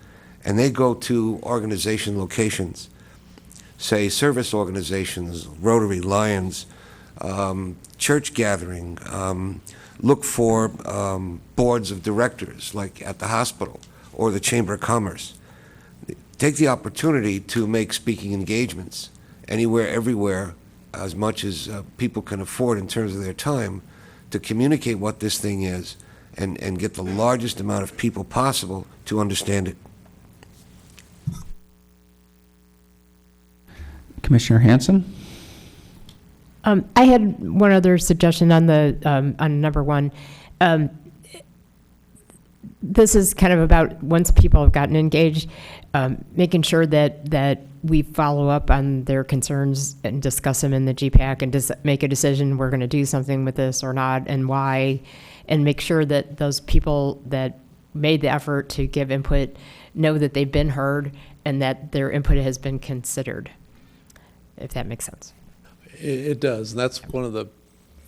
and they go to organization locations, say service organizations, Rotary, Lions, church gathering, look for boards of directors, like at the hospital or the Chamber of Commerce. Take the opportunity to make speaking engagements anywhere, everywhere, as much as people can afford in terms of their time, to communicate what this thing is and get the largest amount of people possible to understand it. Commissioner Hanson? I had one other suggestion on the on number one. This is kind of about, once people have gotten engaged, making sure that we follow up on their concerns and discuss them in the GPAC and just make a decision, we're going to do something with this or not, and why, and make sure that those people that made the effort to give input know that they've been heard and that their input has been considered, if that makes sense. It does, and that's one of the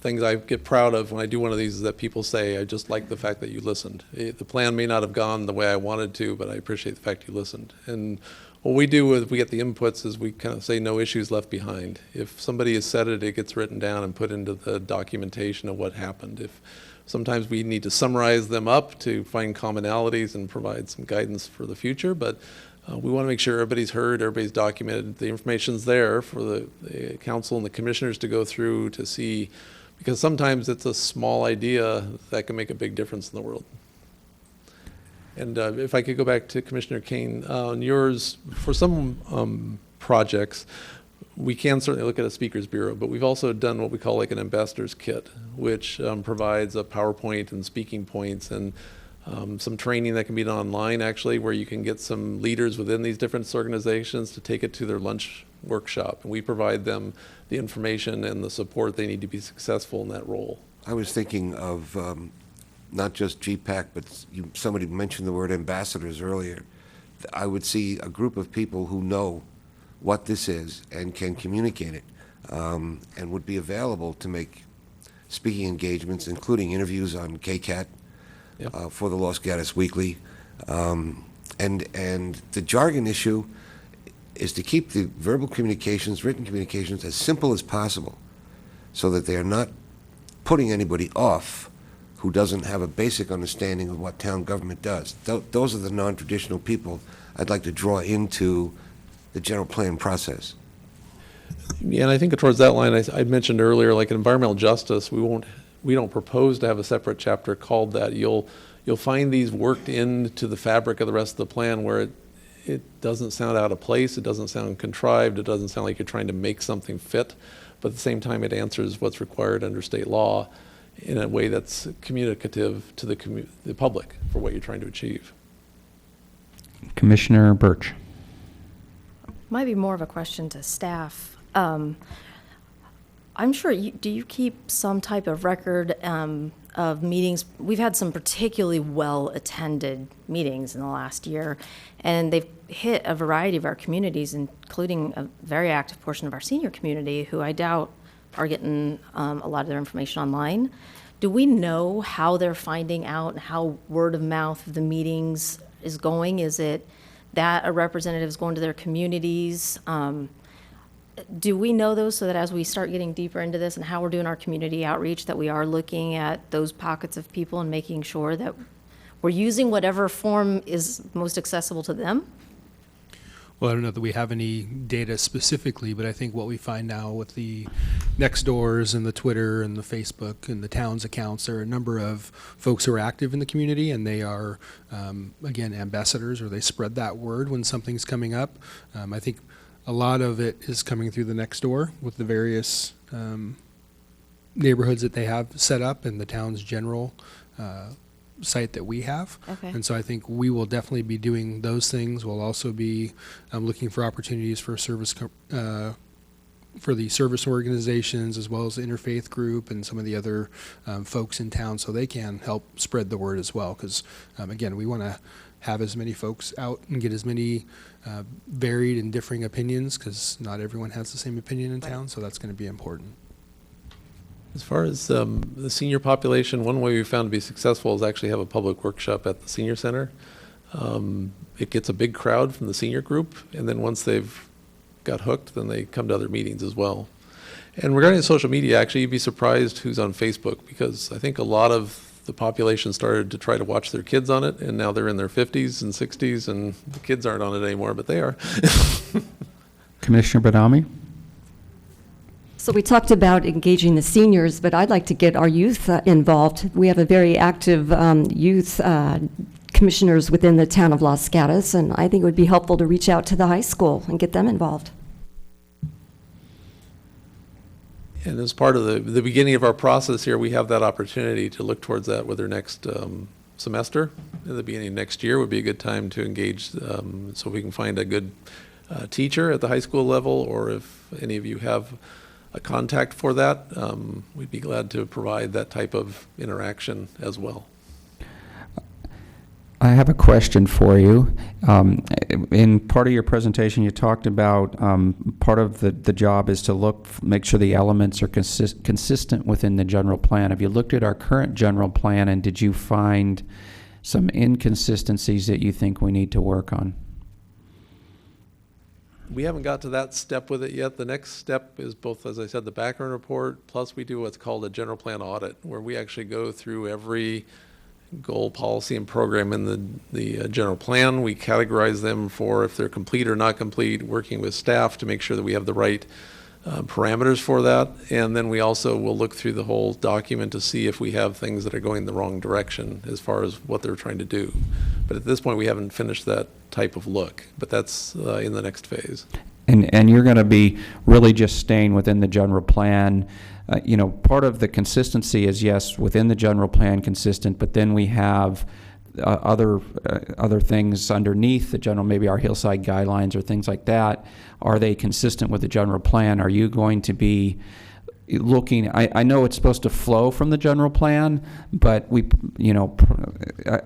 things I get proud of when I do one of these, is that people say, I just like the fact that you listened. The plan may not have gone the way I wanted to, but I appreciate the fact you listened. And what we do is we get the inputs is we kind of say no issues left behind. If somebody has said it, it gets written down and put into the documentation of what happened. If sometimes we need to summarize them up to find commonalities and provide some guidance for the future, but we want to make sure everybody's heard, everybody's documented, the information's there for the council and the commissioners to go through to see, because sometimes it's a small idea that can make a big difference in the world. And if I could go back to Commissioner Kane, on yours, for some projects, we can certainly look at a speaker's bureau, but we've also done what we call like an ambassador's kit, which provides a PowerPoint and speaking points and some training that can be done online, actually, where you can get some leaders within these different organizations to take it to their lunch workshop. And we provide them the information and the support they need to be successful in that role. I was thinking of not just GPAC, but somebody mentioned the word ambassadors earlier. I would see a group of people who know what this is and can communicate it, and would be available to make speaking engagements, including interviews on KCAT. Yep. For the Los Gatos Weekly. And the jargon issue is to keep the verbal communications, written communications, as simple as possible so that they are not putting anybody off who doesn't have a basic understanding of what town government does. Those are the non-traditional people I'd like to draw into the general plan process. Yeah, and I think towards that line, I mentioned earlier, like in environmental justice, we don't propose to have a separate chapter called that. You'll find these worked into the fabric of the rest of the plan where it doesn't sound out of place, it doesn't sound contrived, it doesn't sound like you're trying to make something fit, but at the same time it answers what's required under state law in a way that's communicative to the public for what you're trying to achieve. Commissioner Birch. Might be more of a question to staff. I'm sure, do you keep some type of record of meetings? We've had some particularly well-attended meetings in the last year, and they've hit a variety of our communities, including a very active portion of our senior community, who I doubt are getting a lot of their information online. Do we know how they're finding out and how word of mouth of the meetings is going? Is it that a representative is going to their communities? Do we know those so that as we start getting deeper into this and how we're doing our community outreach, that we are looking at those pockets of people and making sure that we're using whatever form is most accessible to them? Well, I don't know that we have any data specifically, but I think what we find now with the Nextdoors and the Twitter and the Facebook and the town's accounts, there are a number of folks who are active in the community, and they are, again, ambassadors, or they spread that word when something's coming up. I think a lot of it is coming through the Nextdoor with the various neighborhoods that they have set up and the town's general site that we have. Okay. And so I think we will definitely be doing those things. We'll also be looking for opportunities for for the service organizations, as well as the interfaith group and some of the other folks in town, so they can help spread the word as well. Because again, we want to have as many folks out and get as many varied and differing opinions, because not everyone has the same opinion in town, so that's going to be important. As far as the senior population, one way we found to be successful is actually have a public workshop at the senior center. It gets a big crowd from the senior group, and then once they've got hooked, then they come to other meetings as well. And regarding social media, actually, you'd be surprised who's on Facebook, because I think a lot of the population started to try to watch their kids on it, and now they're in their 50s and 60s, and the kids aren't on it anymore, but they are. Commissioner Badami? So we talked about engaging the seniors, but I'd like to get our youth involved. We have a very active youth commissioners within the town of Los Gatos, and I think it would be helpful to reach out to the high school and get them involved. And as part of the beginning of our process here, we have that opportunity to look towards that with our next semester. At the beginning of next year would be a good time to engage, so we can find a good teacher at the high school level, or if any of you have a contact for that, we'd be glad to provide that type of interaction as well. I have a question for you. In part of your presentation, you talked about part of the job is to make sure the elements are consistent within the general plan. Have you looked at our current general plan, and did you find some inconsistencies that you think we need to work on? We haven't got to that step with it yet. The next step is both, as I said, the background report, plus we do what's called a general plan audit, where we actually go through every goal, policy, and program in the general plan. We categorize them for if they're complete or not complete, working with staff to make sure that we have the right parameters for that. And then we also will look through the whole document to see if we have things that are going the wrong direction as far as what they're trying to do. But at this point, we haven't finished that type of look, but that's in the next phase. And you're going to be really just staying within the general plan. Part of the consistency is, yes, within the general plan consistent, but then we have other things underneath the general, maybe our hillside guidelines or things like that. Are they consistent with the general plan? Are you going to be looking, I know it's supposed to flow from the general plan, but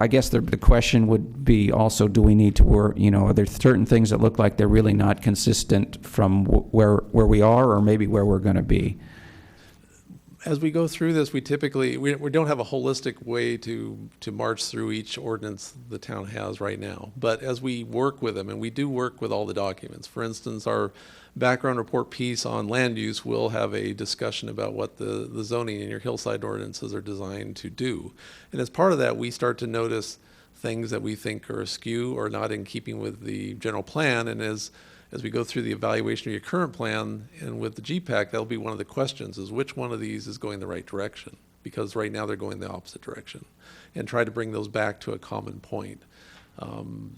I guess the question would be also, do we need to work, are there certain things that look like they're really not consistent from where we are or maybe where we're going to be? As we go through this, we typically, we don't have a holistic way to march through each ordinance the town has right now. But as we work with them, and we do work with all the documents, for instance, our background report piece on land use will have a discussion about what the zoning in your hillside ordinances are designed to do. And as part of that, we start to notice things that we think are askew or not in keeping with the general plan. And as we go through the evaluation of your current plan and with the GPAC, that'll be one of the questions, is which one of these is going the right direction? Because right now they're going the opposite direction, and try to bring those back to a common point.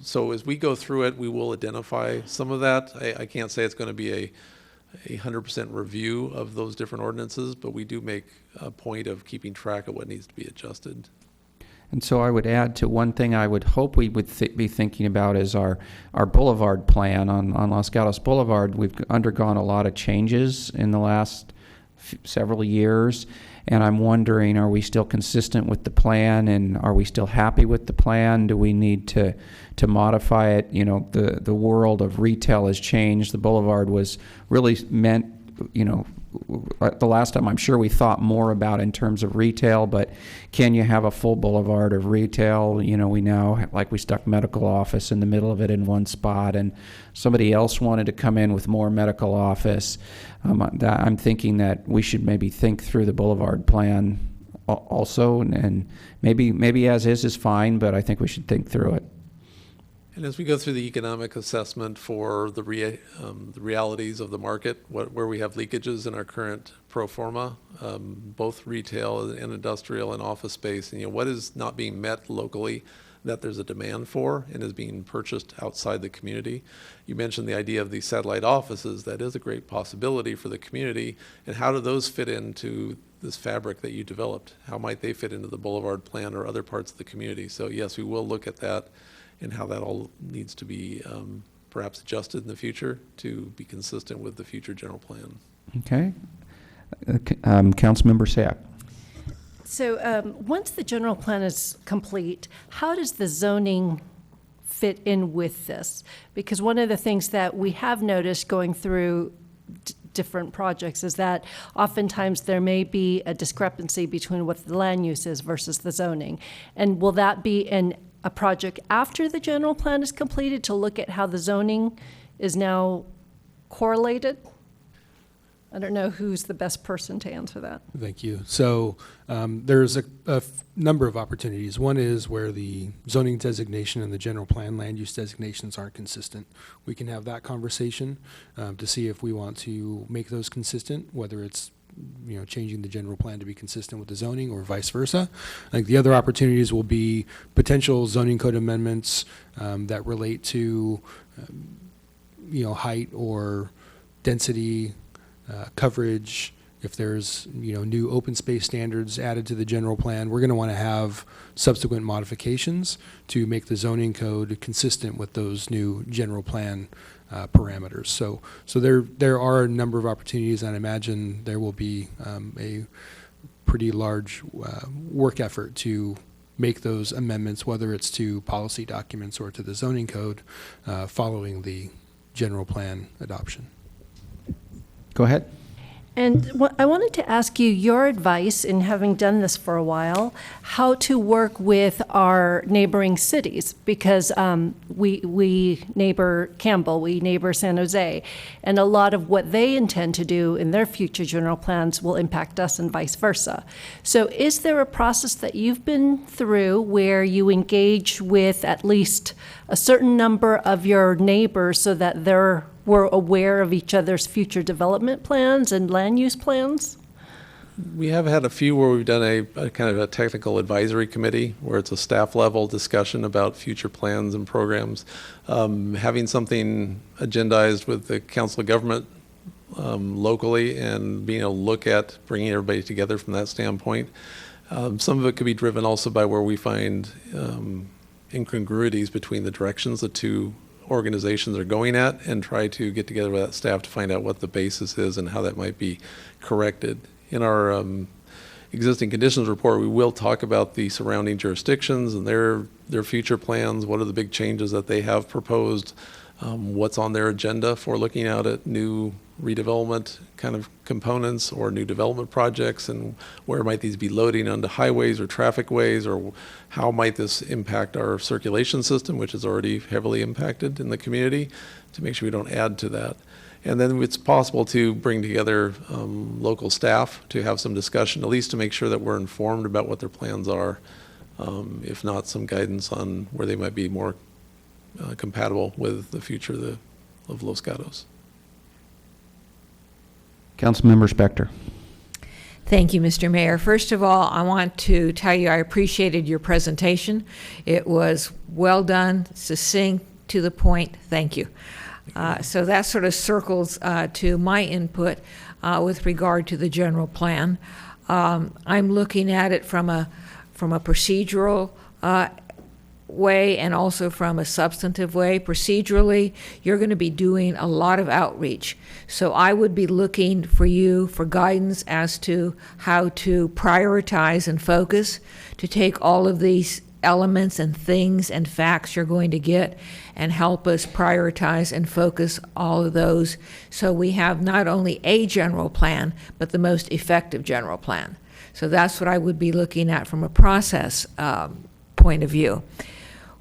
So as we go through it, we will identify some of that. I can't say it's going to be a 100% review of those different ordinances, but we do make a point of keeping track of what needs to be adjusted. And so I would add to one thing I would hope we would be thinking about is our boulevard plan on Los Gatos Boulevard. We've undergone a lot of changes in the last several years, and I'm wondering, are we still consistent with the plan, and are we still happy with the plan? Do we need to modify it? The world of retail has changed. The boulevard was really meant, the last time I'm sure we thought more about in terms of retail, but can you have a full boulevard of retail? We now, we stuck medical office in the middle of it in one spot, and somebody else wanted to come in with more medical office. I'm thinking that we should maybe think through the boulevard plan also, and maybe as is fine, but I think we should think through it. And as we go through the economic assessment for the realities of the market, where we have leakages in our current pro forma, both retail and industrial and office space, and what is not being met locally that there's a demand for and is being purchased outside the community. You mentioned the idea of these satellite offices. That is a great possibility for the community. And how do those fit into this fabric that you developed? How might they fit into the boulevard plan or other parts of the community? So yes, we will look at that and how that all needs to be perhaps adjusted in the future to be consistent with the future general plan. Okay. Councilmember Sack. So once the general plan is complete, how does the zoning fit in with this? Because one of the things that we have noticed going through different projects is that oftentimes there may be a discrepancy between what the land use is versus the zoning. And will that be a project after the general plan is completed to look at how the zoning is now correlated? I don't know who's the best person to answer that. Thank you. So there's a number of opportunities. One is where the zoning designation and the general plan land use designations aren't consistent. We can have that conversation to see if we want to make those consistent, whether it's changing the general plan to be consistent with the zoning or vice versa. I think the other opportunities will be potential zoning code amendments that relate to height or density, coverage. If there's new open space standards added to the general plan, we're going to want to have subsequent modifications to make the zoning code consistent with those new general plan parameters. So there are a number of opportunities, and I imagine there will be a pretty large work effort to make those amendments, whether it's to policy documents or to the zoning code, following the general plan adoption. Go ahead. And I wanted to ask you your advice, in having done this for a while, how to work with our neighboring cities, because we neighbor Campbell, we neighbor San Jose, and a lot of what they intend to do in their future general plans will impact us and vice versa. So is there a process that you've been through where you engage with at least a certain number of your neighbors so that we're aware of each other's future development plans and land use plans? We have had a few where we've done a kind of a technical advisory committee where it's a staff level discussion about future plans and programs. Having something agendized with the Council of Government locally and being able to look at bringing everybody together from that standpoint. Some of it could be driven also by where we find incongruities between the directions the two organizations are going at, and try to get together with that staff to find out what the basis is and how that might be corrected. In our existing conditions report, we will talk about the surrounding jurisdictions and their future plans, what are the big changes that they have proposed, what's on their agenda for looking out at new redevelopment kind of components or new development projects, and where might these be loading onto highways or traffic ways, or how might this impact our circulation system, which is already heavily impacted in the community, to make sure we don't add to that. And then it's possible to bring together local staff to have some discussion, at least to make sure that we're informed about what their plans are, if not some guidance on where they might be more compatible with the future of Los Gatos. Councilmember Spector. Thank you, Mr. Mayor. First of all, I want to tell you I appreciated your presentation. It was well done, succinct, to the point. Thank you. So that sort of circles to my input with regard to the general plan. I'm looking at it from a procedural way and also from a substantive way. Procedurally, you're going to be doing a lot of outreach. So I would be looking for you for guidance as to how to prioritize and focus, to take all of these elements and things and facts you're going to get and help us prioritize and focus all of those so we have not only a general plan, but the most effective general plan. So that's what I would be looking at from a process point of view.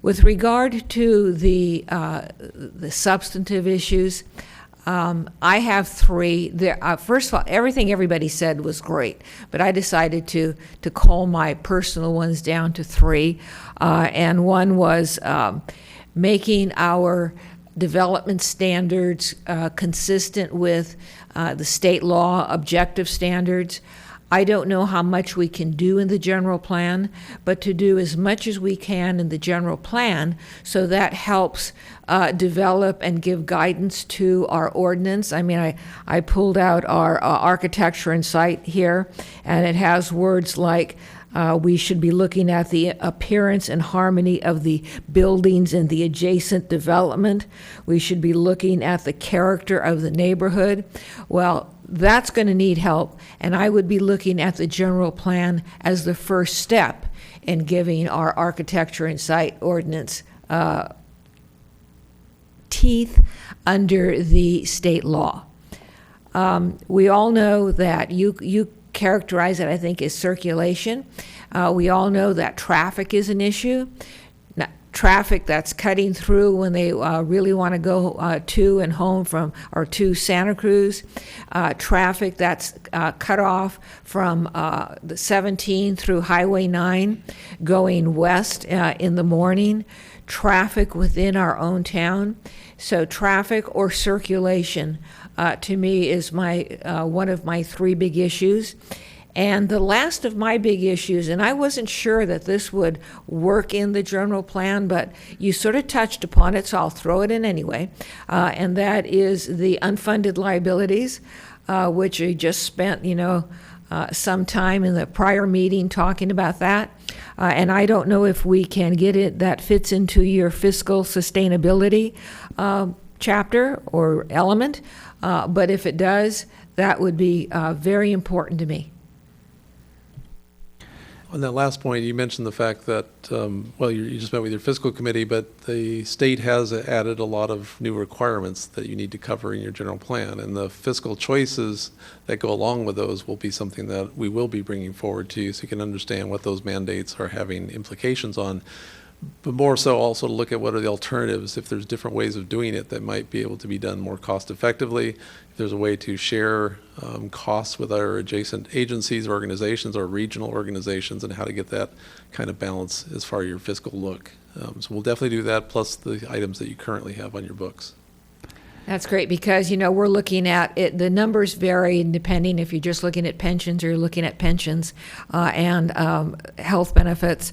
With regard to the substantive issues, I have three. First of all, everything everybody said was great, but I decided to cull my personal ones down to three. And one was making our development standards consistent with the state law objective standards. I don't know how much we can do in the general plan, but to do as much as we can in the general plan, so that helps develop and give guidance to our ordinance. I mean, I pulled out our architecture and site here, and it has words like we should be looking at the appearance and harmony of the buildings and the adjacent development. We should be looking at the character of the neighborhood. Well, that's going to need help, and I would be looking at the general plan as the first step in giving our architecture and site ordinance teeth under the state law. We all know that you characterize it, I think, as circulation. We all know that traffic is an issue. Traffic that's cutting through when they really want to go to and home from, or to Santa Cruz. Traffic that's cut off from the 17 through Highway 9 going west in the morning. Traffic within our own town. So traffic or circulation to me is one of my three big issues. And the last of my big issues, and I wasn't sure that this would work in the general plan, but you sort of touched upon it, so I'll throw it in anyway, and that is the unfunded liabilities, which I just spent, some time in the prior meeting talking about that. And I don't know if we can get it, that fits into your fiscal sustainability chapter or element, but if it does, that would be very important to me. On that last point, you mentioned the fact that, well, you just met with your fiscal committee, but the state has added a lot of new requirements that you need to cover in your general plan. And the fiscal choices that go along with those will be something that we will be bringing forward to you so you can understand what those mandates are having implications on. But more so also to look at what are the alternatives, if there's different ways of doing it that might be able to be done more cost effectively, if there's a way to share costs with our adjacent agencies, organizations, or regional organizations, and how to get that kind of balance as far as your fiscal look. So we'll definitely do that, plus the items that you currently have on your books. That's great because, we're looking at it, the numbers vary depending if you're just looking at pensions or you're looking at pensions and health benefits.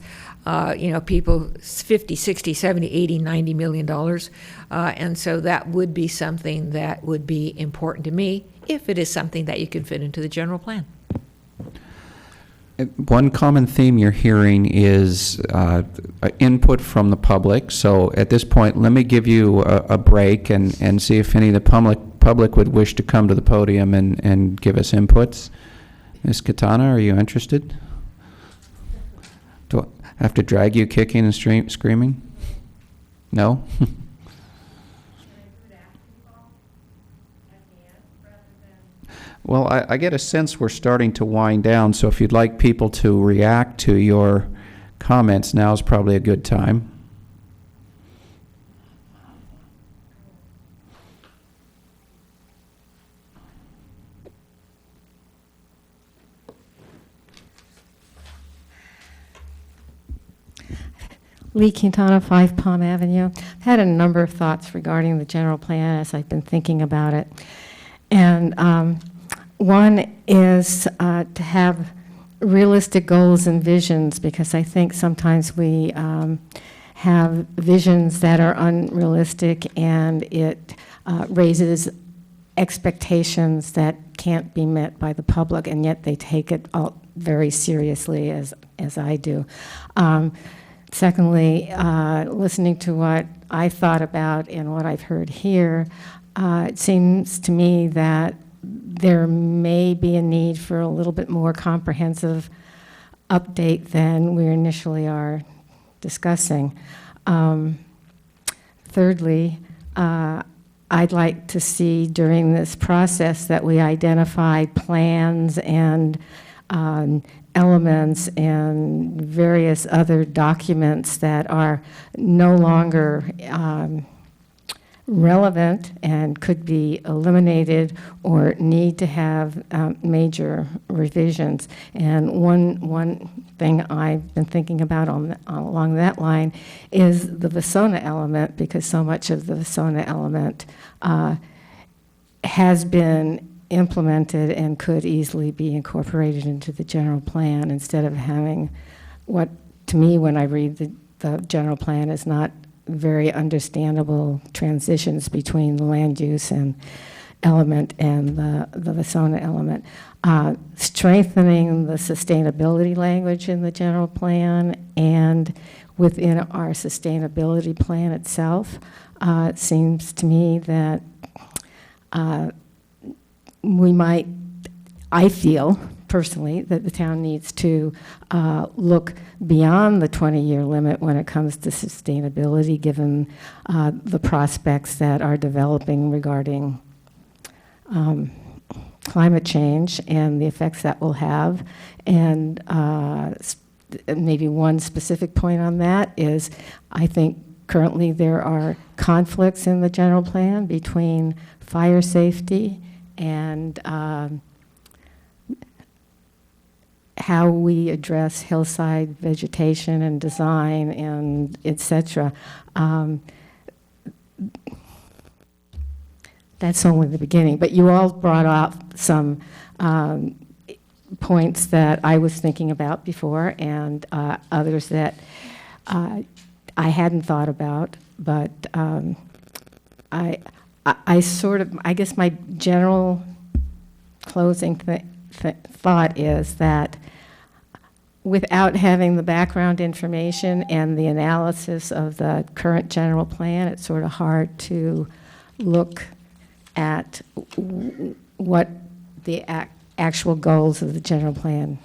People 50, 60, 70, 80, 90 million dollars. And so that would be something that would be important to me if it is something that you can fit into the general plan. One common theme you're hearing is input from the public. So at this point, let me give you a break and see if any of the public would wish to come to the podium and give us inputs. Ms. Katana, are you interested? Do I have to drag you kicking and screaming? No? Well, I get a sense we're starting to wind down, so if you'd like people to react to your comments, now is probably a good time. Lee Quintana, 5 Palm Avenue. I've had a number of thoughts regarding the general plan as I've been thinking about it. And one is to have realistic goals and visions, because I think sometimes we have visions that are unrealistic, and it raises expectations that can't be met by the public, and yet they take it all very seriously, as I do. Secondly, listening to what I thought about and what I've heard here, it seems to me that there may be a need for a little bit more comprehensive update than we initially are discussing. Thirdly, I'd like to see during this process that we identify plans and elements and various other documents that are no longer relevant and could be eliminated or need to have major revisions. And one thing I've been thinking about along that line is the Vasona element, because so much of the Vasona element has been implemented and could easily be incorporated into the general plan, instead of having what, to me, when I read the general plan, is not very understandable transitions between the land use and element and the Vasona element. Strengthening the sustainability language in the general plan and within our sustainability plan itself. It seems to me that I feel personally that the town needs to look beyond the 20-year limit when it comes to sustainability, given the prospects that are developing regarding climate change and the effects that will have. And maybe one specific point on that is, I think currently there are conflicts in the general plan between fire safety and how we address hillside vegetation and design and et cetera. That's only the beginning, but you all brought up some points that I was thinking about before, and others that I hadn't thought about, but I guess my general closing thought is that without having the background information and the analysis of the current general plan, it's sort of hard to look at what the actual goals of the general plan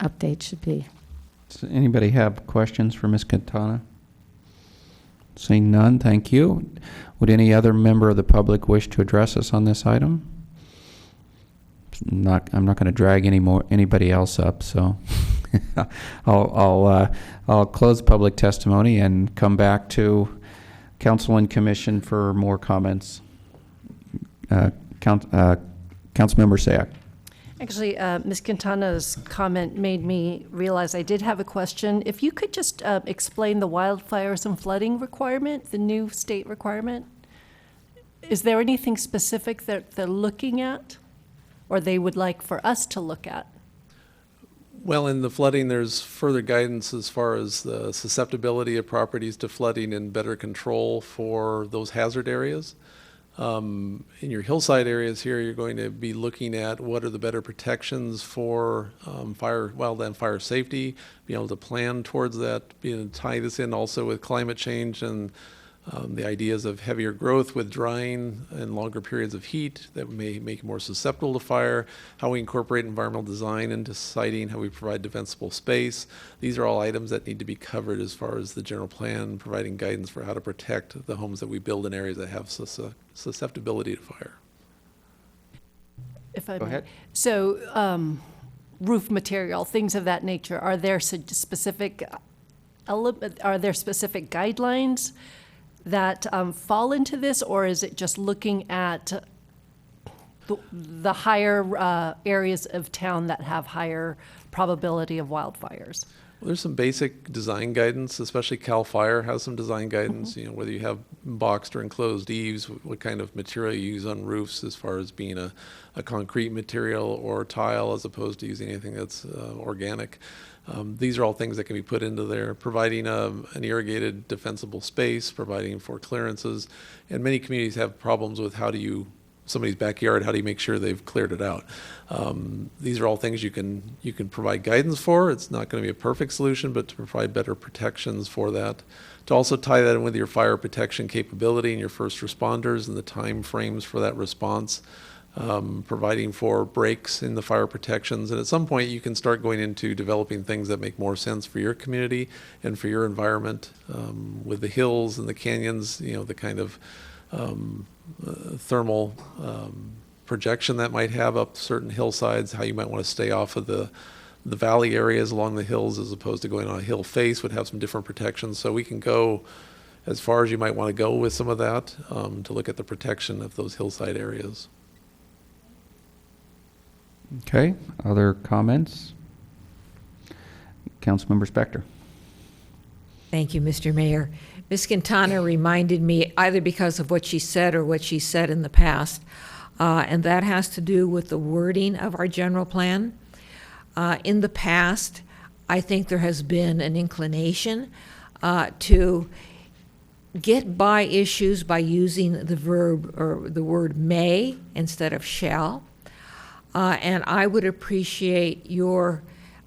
update should be. Does anybody have questions for Ms. Quintana? Seeing none, thank you. Would any other member of the public wish to address us on this item? I'm not going to drag anybody else up, so I'll close public testimony and come back to council and commission for more comments. Councilmember Sayak. Actually, Ms. Quintana's comment made me realize I did have a question. If you could just explain the wildfires and flooding requirement, the new state requirement. Is there anything specific that they're looking at or they would like for us to look at? Well, in the flooding, there's further guidance as far as the susceptibility of properties to flooding and better control for those hazard areas. In your hillside areas here, you're going to be looking at what are the better protections for wildland fire safety, being able to plan towards that, being able to tie this in also with climate change and the ideas of heavier growth with drying and longer periods of heat that may make it more susceptible to fire, how we incorporate environmental design into siting, how we provide defensible space. These are all items that need to be covered as far as the general plan, providing guidance for how to protect the homes that we build in areas that have susceptibility to fire. If I Go may. ahead. So, roof material, things of that nature, are there specific guidelines that fall into this, or is it just looking at the higher areas of town that have higher probability of wildfires? Well, there's some basic design guidance, especially CAL FIRE has some design guidance, you know, whether you have boxed or enclosed eaves, what kind of material you use on roofs as far as being a concrete material or tile as opposed to using anything that's organic. These are all things that can be put into there, providing an irrigated defensible space, providing for clearances. And many communities have problems with somebody's backyard, how do you make sure they've cleared it out? These are all things you can provide guidance for. It's not going to be a perfect solution, but to provide better protections for that. To also tie that in with your fire protection capability and your first responders and the time frames for that response. Providing for breaks in the fire protections. And at some point you can start going into developing things that make more sense for your community and for your environment. With the hills and the canyons, you know, the kind of thermal projection that might have up certain hillsides, how you might want to stay off of the valley areas along the hills as opposed to going on a hill face would have some different protections. So we can go as far as you might want to go with some of that to look at the protection of those hillside areas. Okay, other comments? Councilmember Spector. Thank you, Mr. Mayor. Ms. Quintana reminded me, either because of what she said or what she said in the past, and that has to do with the wording of our general plan. In the past, I think there has been an inclination to get by issues by using the verb or the word may instead of shall. And I would appreciate your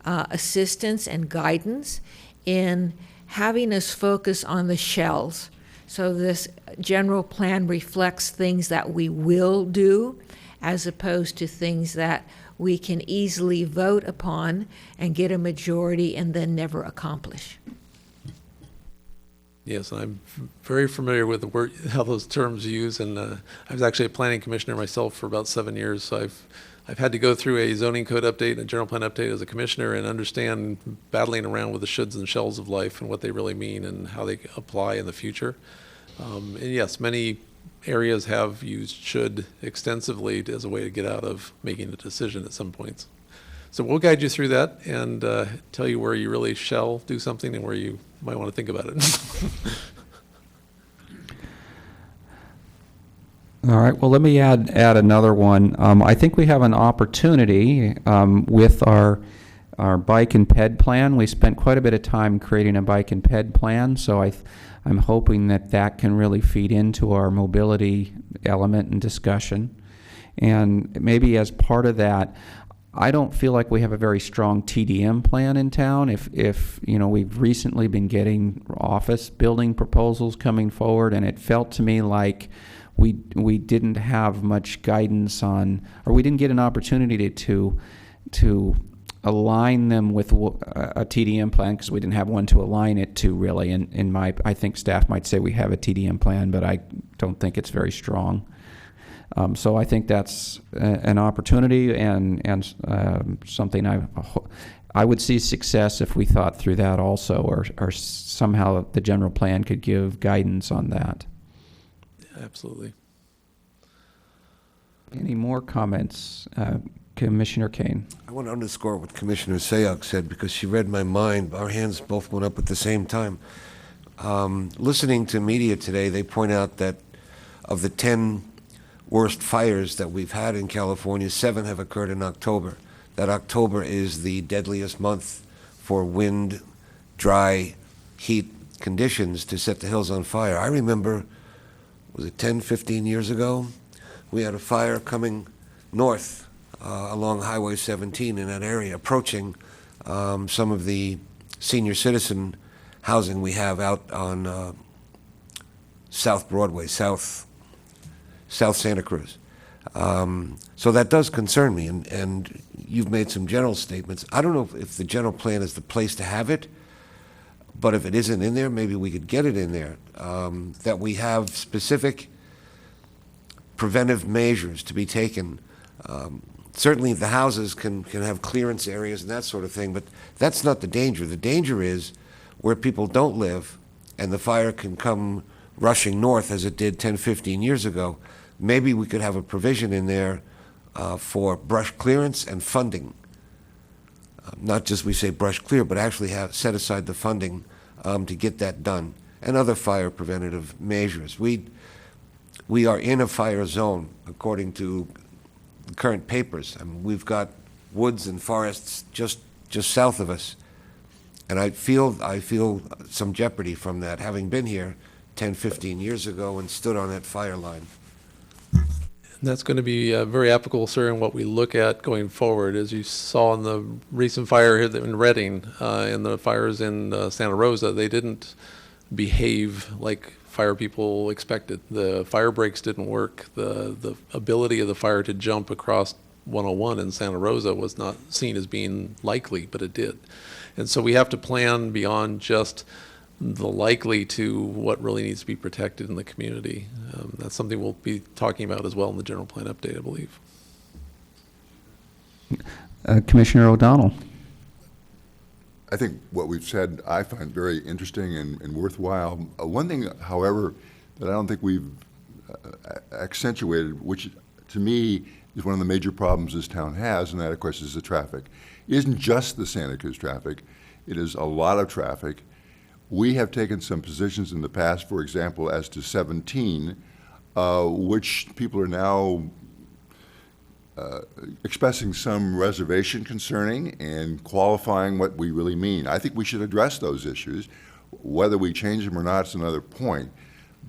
assistance and guidance in having us focus on the shells. So this general plan reflects things that we will do as opposed to things that we can easily vote upon and get a majority and then never accomplish. Yes, I'm very familiar with the word, how those terms are used, and I was actually a planning commissioner myself for about 7 years, so I've had to go through a zoning code update and a general plan update as a commissioner and understand battling around with the shoulds and shells of life and what they really mean and how they apply in the future. And yes, many areas have used should extensively as a way to get out of making a decision at some points. So we'll guide you through that and tell you where you really shall do something and where you might want to think about it. All right, well, let me add another one. I think we have an opportunity with our bike and ped plan. We spent quite a bit of time creating a bike and ped plan, so I'm hoping that can really feed into our mobility element and discussion. And maybe as part of that, I don't feel like we have a very strong TDM plan in town. If you know, we've recently been getting office building proposals coming forward, and it felt to me like we didn't have much guidance on, or we didn't get an opportunity to align them with a TDM plan, because we didn't have one to align it to really. I think staff might say we have a TDM plan, but I don't think it's very strong. So I think that's an opportunity and something I would see success if we thought through that also, or somehow the general plan could give guidance on that. Absolutely. Any more comments? Commissioner Kane. I want to underscore what Commissioner Sayok said, because she read my mind. Our hands both went up at the same time. Listening to media today, they point out that of the 10 worst fires that we've had in California, 7 have occurred in October. That October is the deadliest month for wind, dry, heat conditions to set the hills on fire. I remember, was it 10, 15 years ago? We had a fire coming north along Highway 17 in that area, approaching some of the senior citizen housing we have out on South Broadway, South Santa Cruz. So that does concern me, and you've made some general statements. I don't know if the general plan is the place to have it, but if it isn't in there, maybe we could get it in there, that we have specific preventive measures to be taken. Certainly the houses can have clearance areas and that sort of thing, but that's not the danger. The danger is where people don't live and the fire can come rushing north as it did 10, 15 years ago. Maybe we could have a provision in there for brush clearance and funding. Not just we say brush clear, but actually have set aside the funding to get that done, and other fire preventative measures. We are in a fire zone, according to the current papers. I mean, we've got woods and forests just south of us, and I feel some jeopardy from that, having been here 10, 15 years ago and stood on that fire line. And that's going to be very applicable, sir, in what we look at going forward. As you saw in the recent fire here in Reading and the fires in Santa Rosa, they didn't behave like fire people expected. The fire breaks didn't work. The ability of the fire to jump across 101 in Santa Rosa was not seen as being likely, but it did. And so we have to plan beyond just the likely to what really needs to be protected in the community. That's something we'll be talking about as well in the general plan update, I believe. Commissioner O'Donnell. I think what we've said I find very interesting and worthwhile. One thing, however, that I don't think we've accentuated, which to me is one of the major problems this town has, and that, of course, is the traffic. It isn't just the Santa Cruz traffic. It is a lot of traffic. We have taken some positions in the past, for example, as to 17, which people are now expressing some reservation concerning and qualifying what we really mean. I think we should address those issues. Whether we change them or not is another point.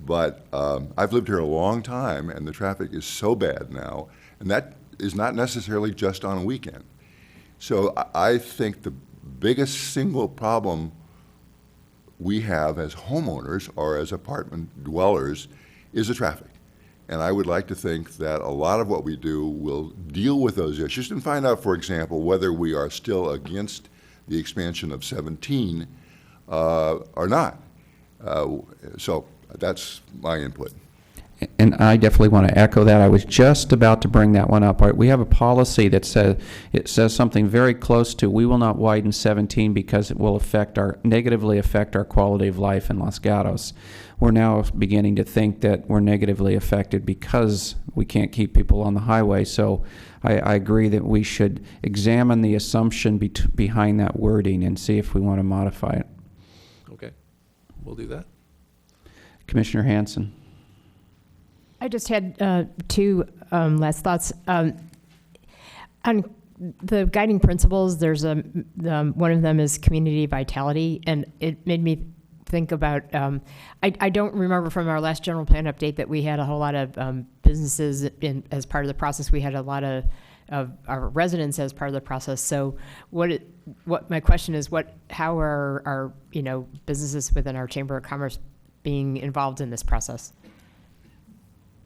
But I've lived here a long time, and the traffic is so bad now, and that is not necessarily just on a weekend. So I think the biggest single problem we have as homeowners or as apartment dwellers is the traffic. And I would like to think that a lot of what we do will deal with those issues and find out, for example, whether we are still against the expansion of 17 or not. So that's my input. And I definitely want to echo that. I was just about to bring that one up. We have a policy that says something very close to, we will not widen 17 because it will negatively affect our quality of life in Los Gatos. We're now beginning to think that we're negatively affected because we can't keep people on the highway. So I agree that we should examine the assumption behind that wording and see if we want to modify it. Okay, we'll do that. Commissioner Hanson. I just had two last thoughts. On the guiding principles, there's one of them is community vitality, and it made me think about, I don't remember from our last general plan update that we had a whole lot of businesses as part of the process. We had a lot of our residents as part of the process. So what my question is, how are our businesses within our Chamber of Commerce being involved in this process?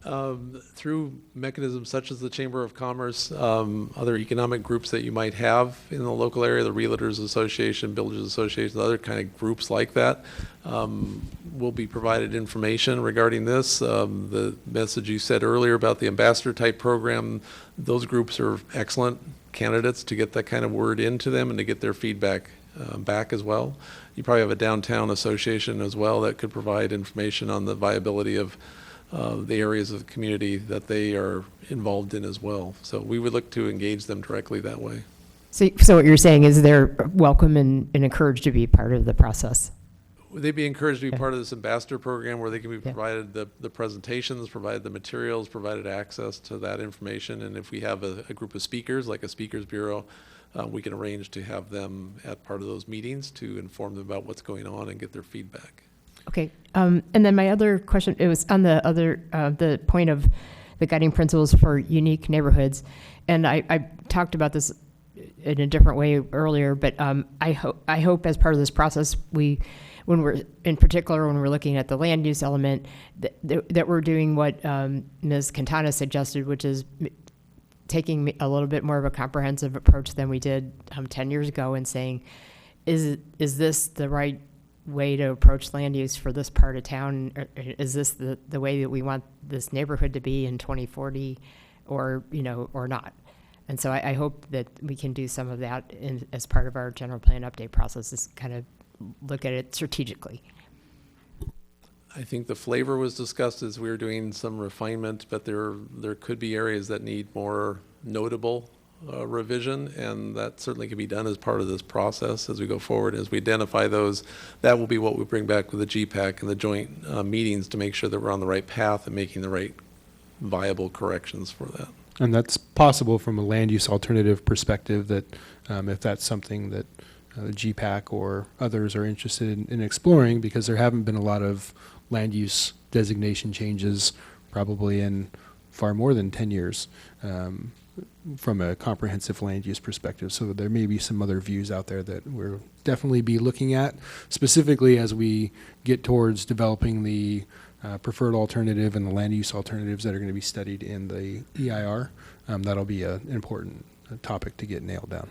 Through mechanisms such as the Chamber of Commerce, other economic groups that you might have in the local area, the Realtors Association, Builders Association, other kind of groups like that, will be provided information regarding this. The message you said earlier about the ambassador type program, those groups are excellent candidates to get that kind of word into them and to get their feedback back as well. You probably have a downtown association as well that could provide information on the viability of the areas of the community that they are involved in as well. So we would look to engage them directly that way. So what you're saying is they're welcome and encouraged to be part of the process? Would they be encouraged to be part of this ambassador program where they can be provided the presentations, provided the materials, provided access to that information? And if we have a group of speakers, like a speakers bureau, we can arrange to have them at part of those meetings to inform them about what's going on and get their feedback. Okay, and then my other question, it was on the point of the guiding principles for unique neighborhoods, and I talked about this in a different way earlier, but I hope as part of this process, when we're looking at the land use element, that we're doing what Ms. Quintana suggested, which is taking a little bit more of a comprehensive approach than we did 10 years ago and saying, is this the right way to approach land use for this part of town? Or is this the way that we want this neighborhood to be in 2040 or not? And so I hope that we can do some of that as part of our general plan update process, is kind of look at it strategically. I think the flavor was discussed as we were doing some refinement, but there could be areas that need more notable revision, and that certainly can be done as part of this process as we go forward. As we identify those, that will be what we bring back with the GPAC and the joint meetings to make sure that we're on the right path and making the right viable corrections for that. And that's possible from a land use alternative perspective, that if that's something that the GPAC or others are interested in exploring, because there haven't been a lot of land use designation changes probably in far more than 10 years from a comprehensive land use perspective. So there may be some other views out there that we'll definitely be looking at, specifically as we get towards developing the preferred alternative and the land use alternatives that are going to be studied in the EIR. That'll be an important topic to get nailed down.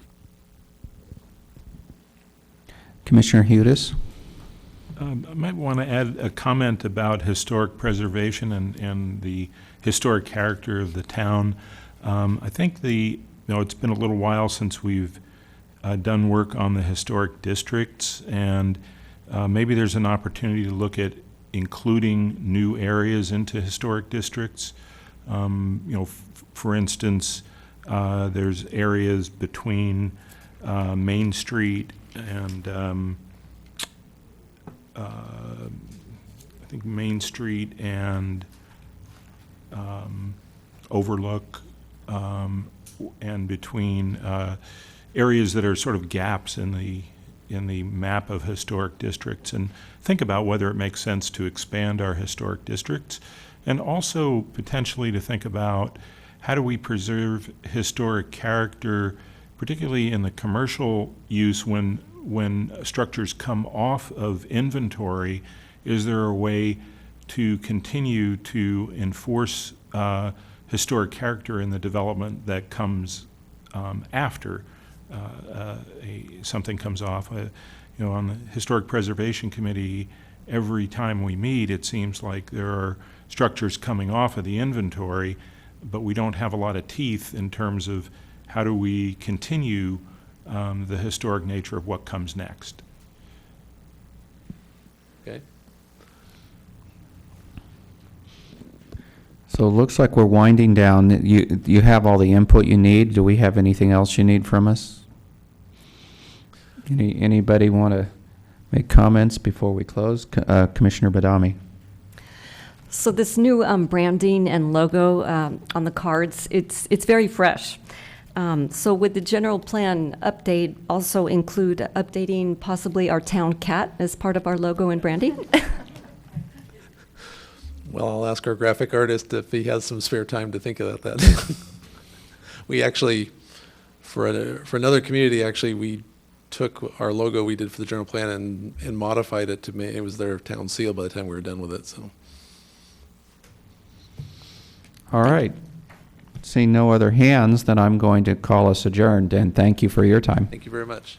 Commissioner Hudis? I might want to add a comment about historic preservation and the historic character of the town. I think it's been a little while since we've done work on the historic districts, and maybe there's an opportunity to look at including new areas into historic districts. For instance, there's areas between Main Street and I think Main Street and Overlook, and between areas that are sort of gaps in the map of historic districts, and think about whether it makes sense to expand our historic districts, and also potentially to think about how do we preserve historic character, particularly in the commercial use when structures come off of inventory. Is there a way to continue to enforce historic character in the development that comes after something comes off? On the Historic Preservation Committee, every time we meet, it seems like there are structures coming off of the inventory, but we don't have a lot of teeth in terms of how do we continue the historic nature of what comes next. Okay. So it looks like we're winding down. You have all the input you need. Do we have anything else you need from us? Anybody want to make comments before we close? Commissioner Badami. So this new branding and logo on the cards, it's very fresh. So would the general plan update also include updating possibly our town cat as part of our logo and branding? Well, I'll ask our graphic artist if he has some spare time to think about that. We actually, for another community, we took our logo we did for the general plan and modified it to make it was their town seal by the time we were done with it. So. All right. Seeing no other hands, then I'm going to call us adjourned, and thank you for your time. Thank you very much.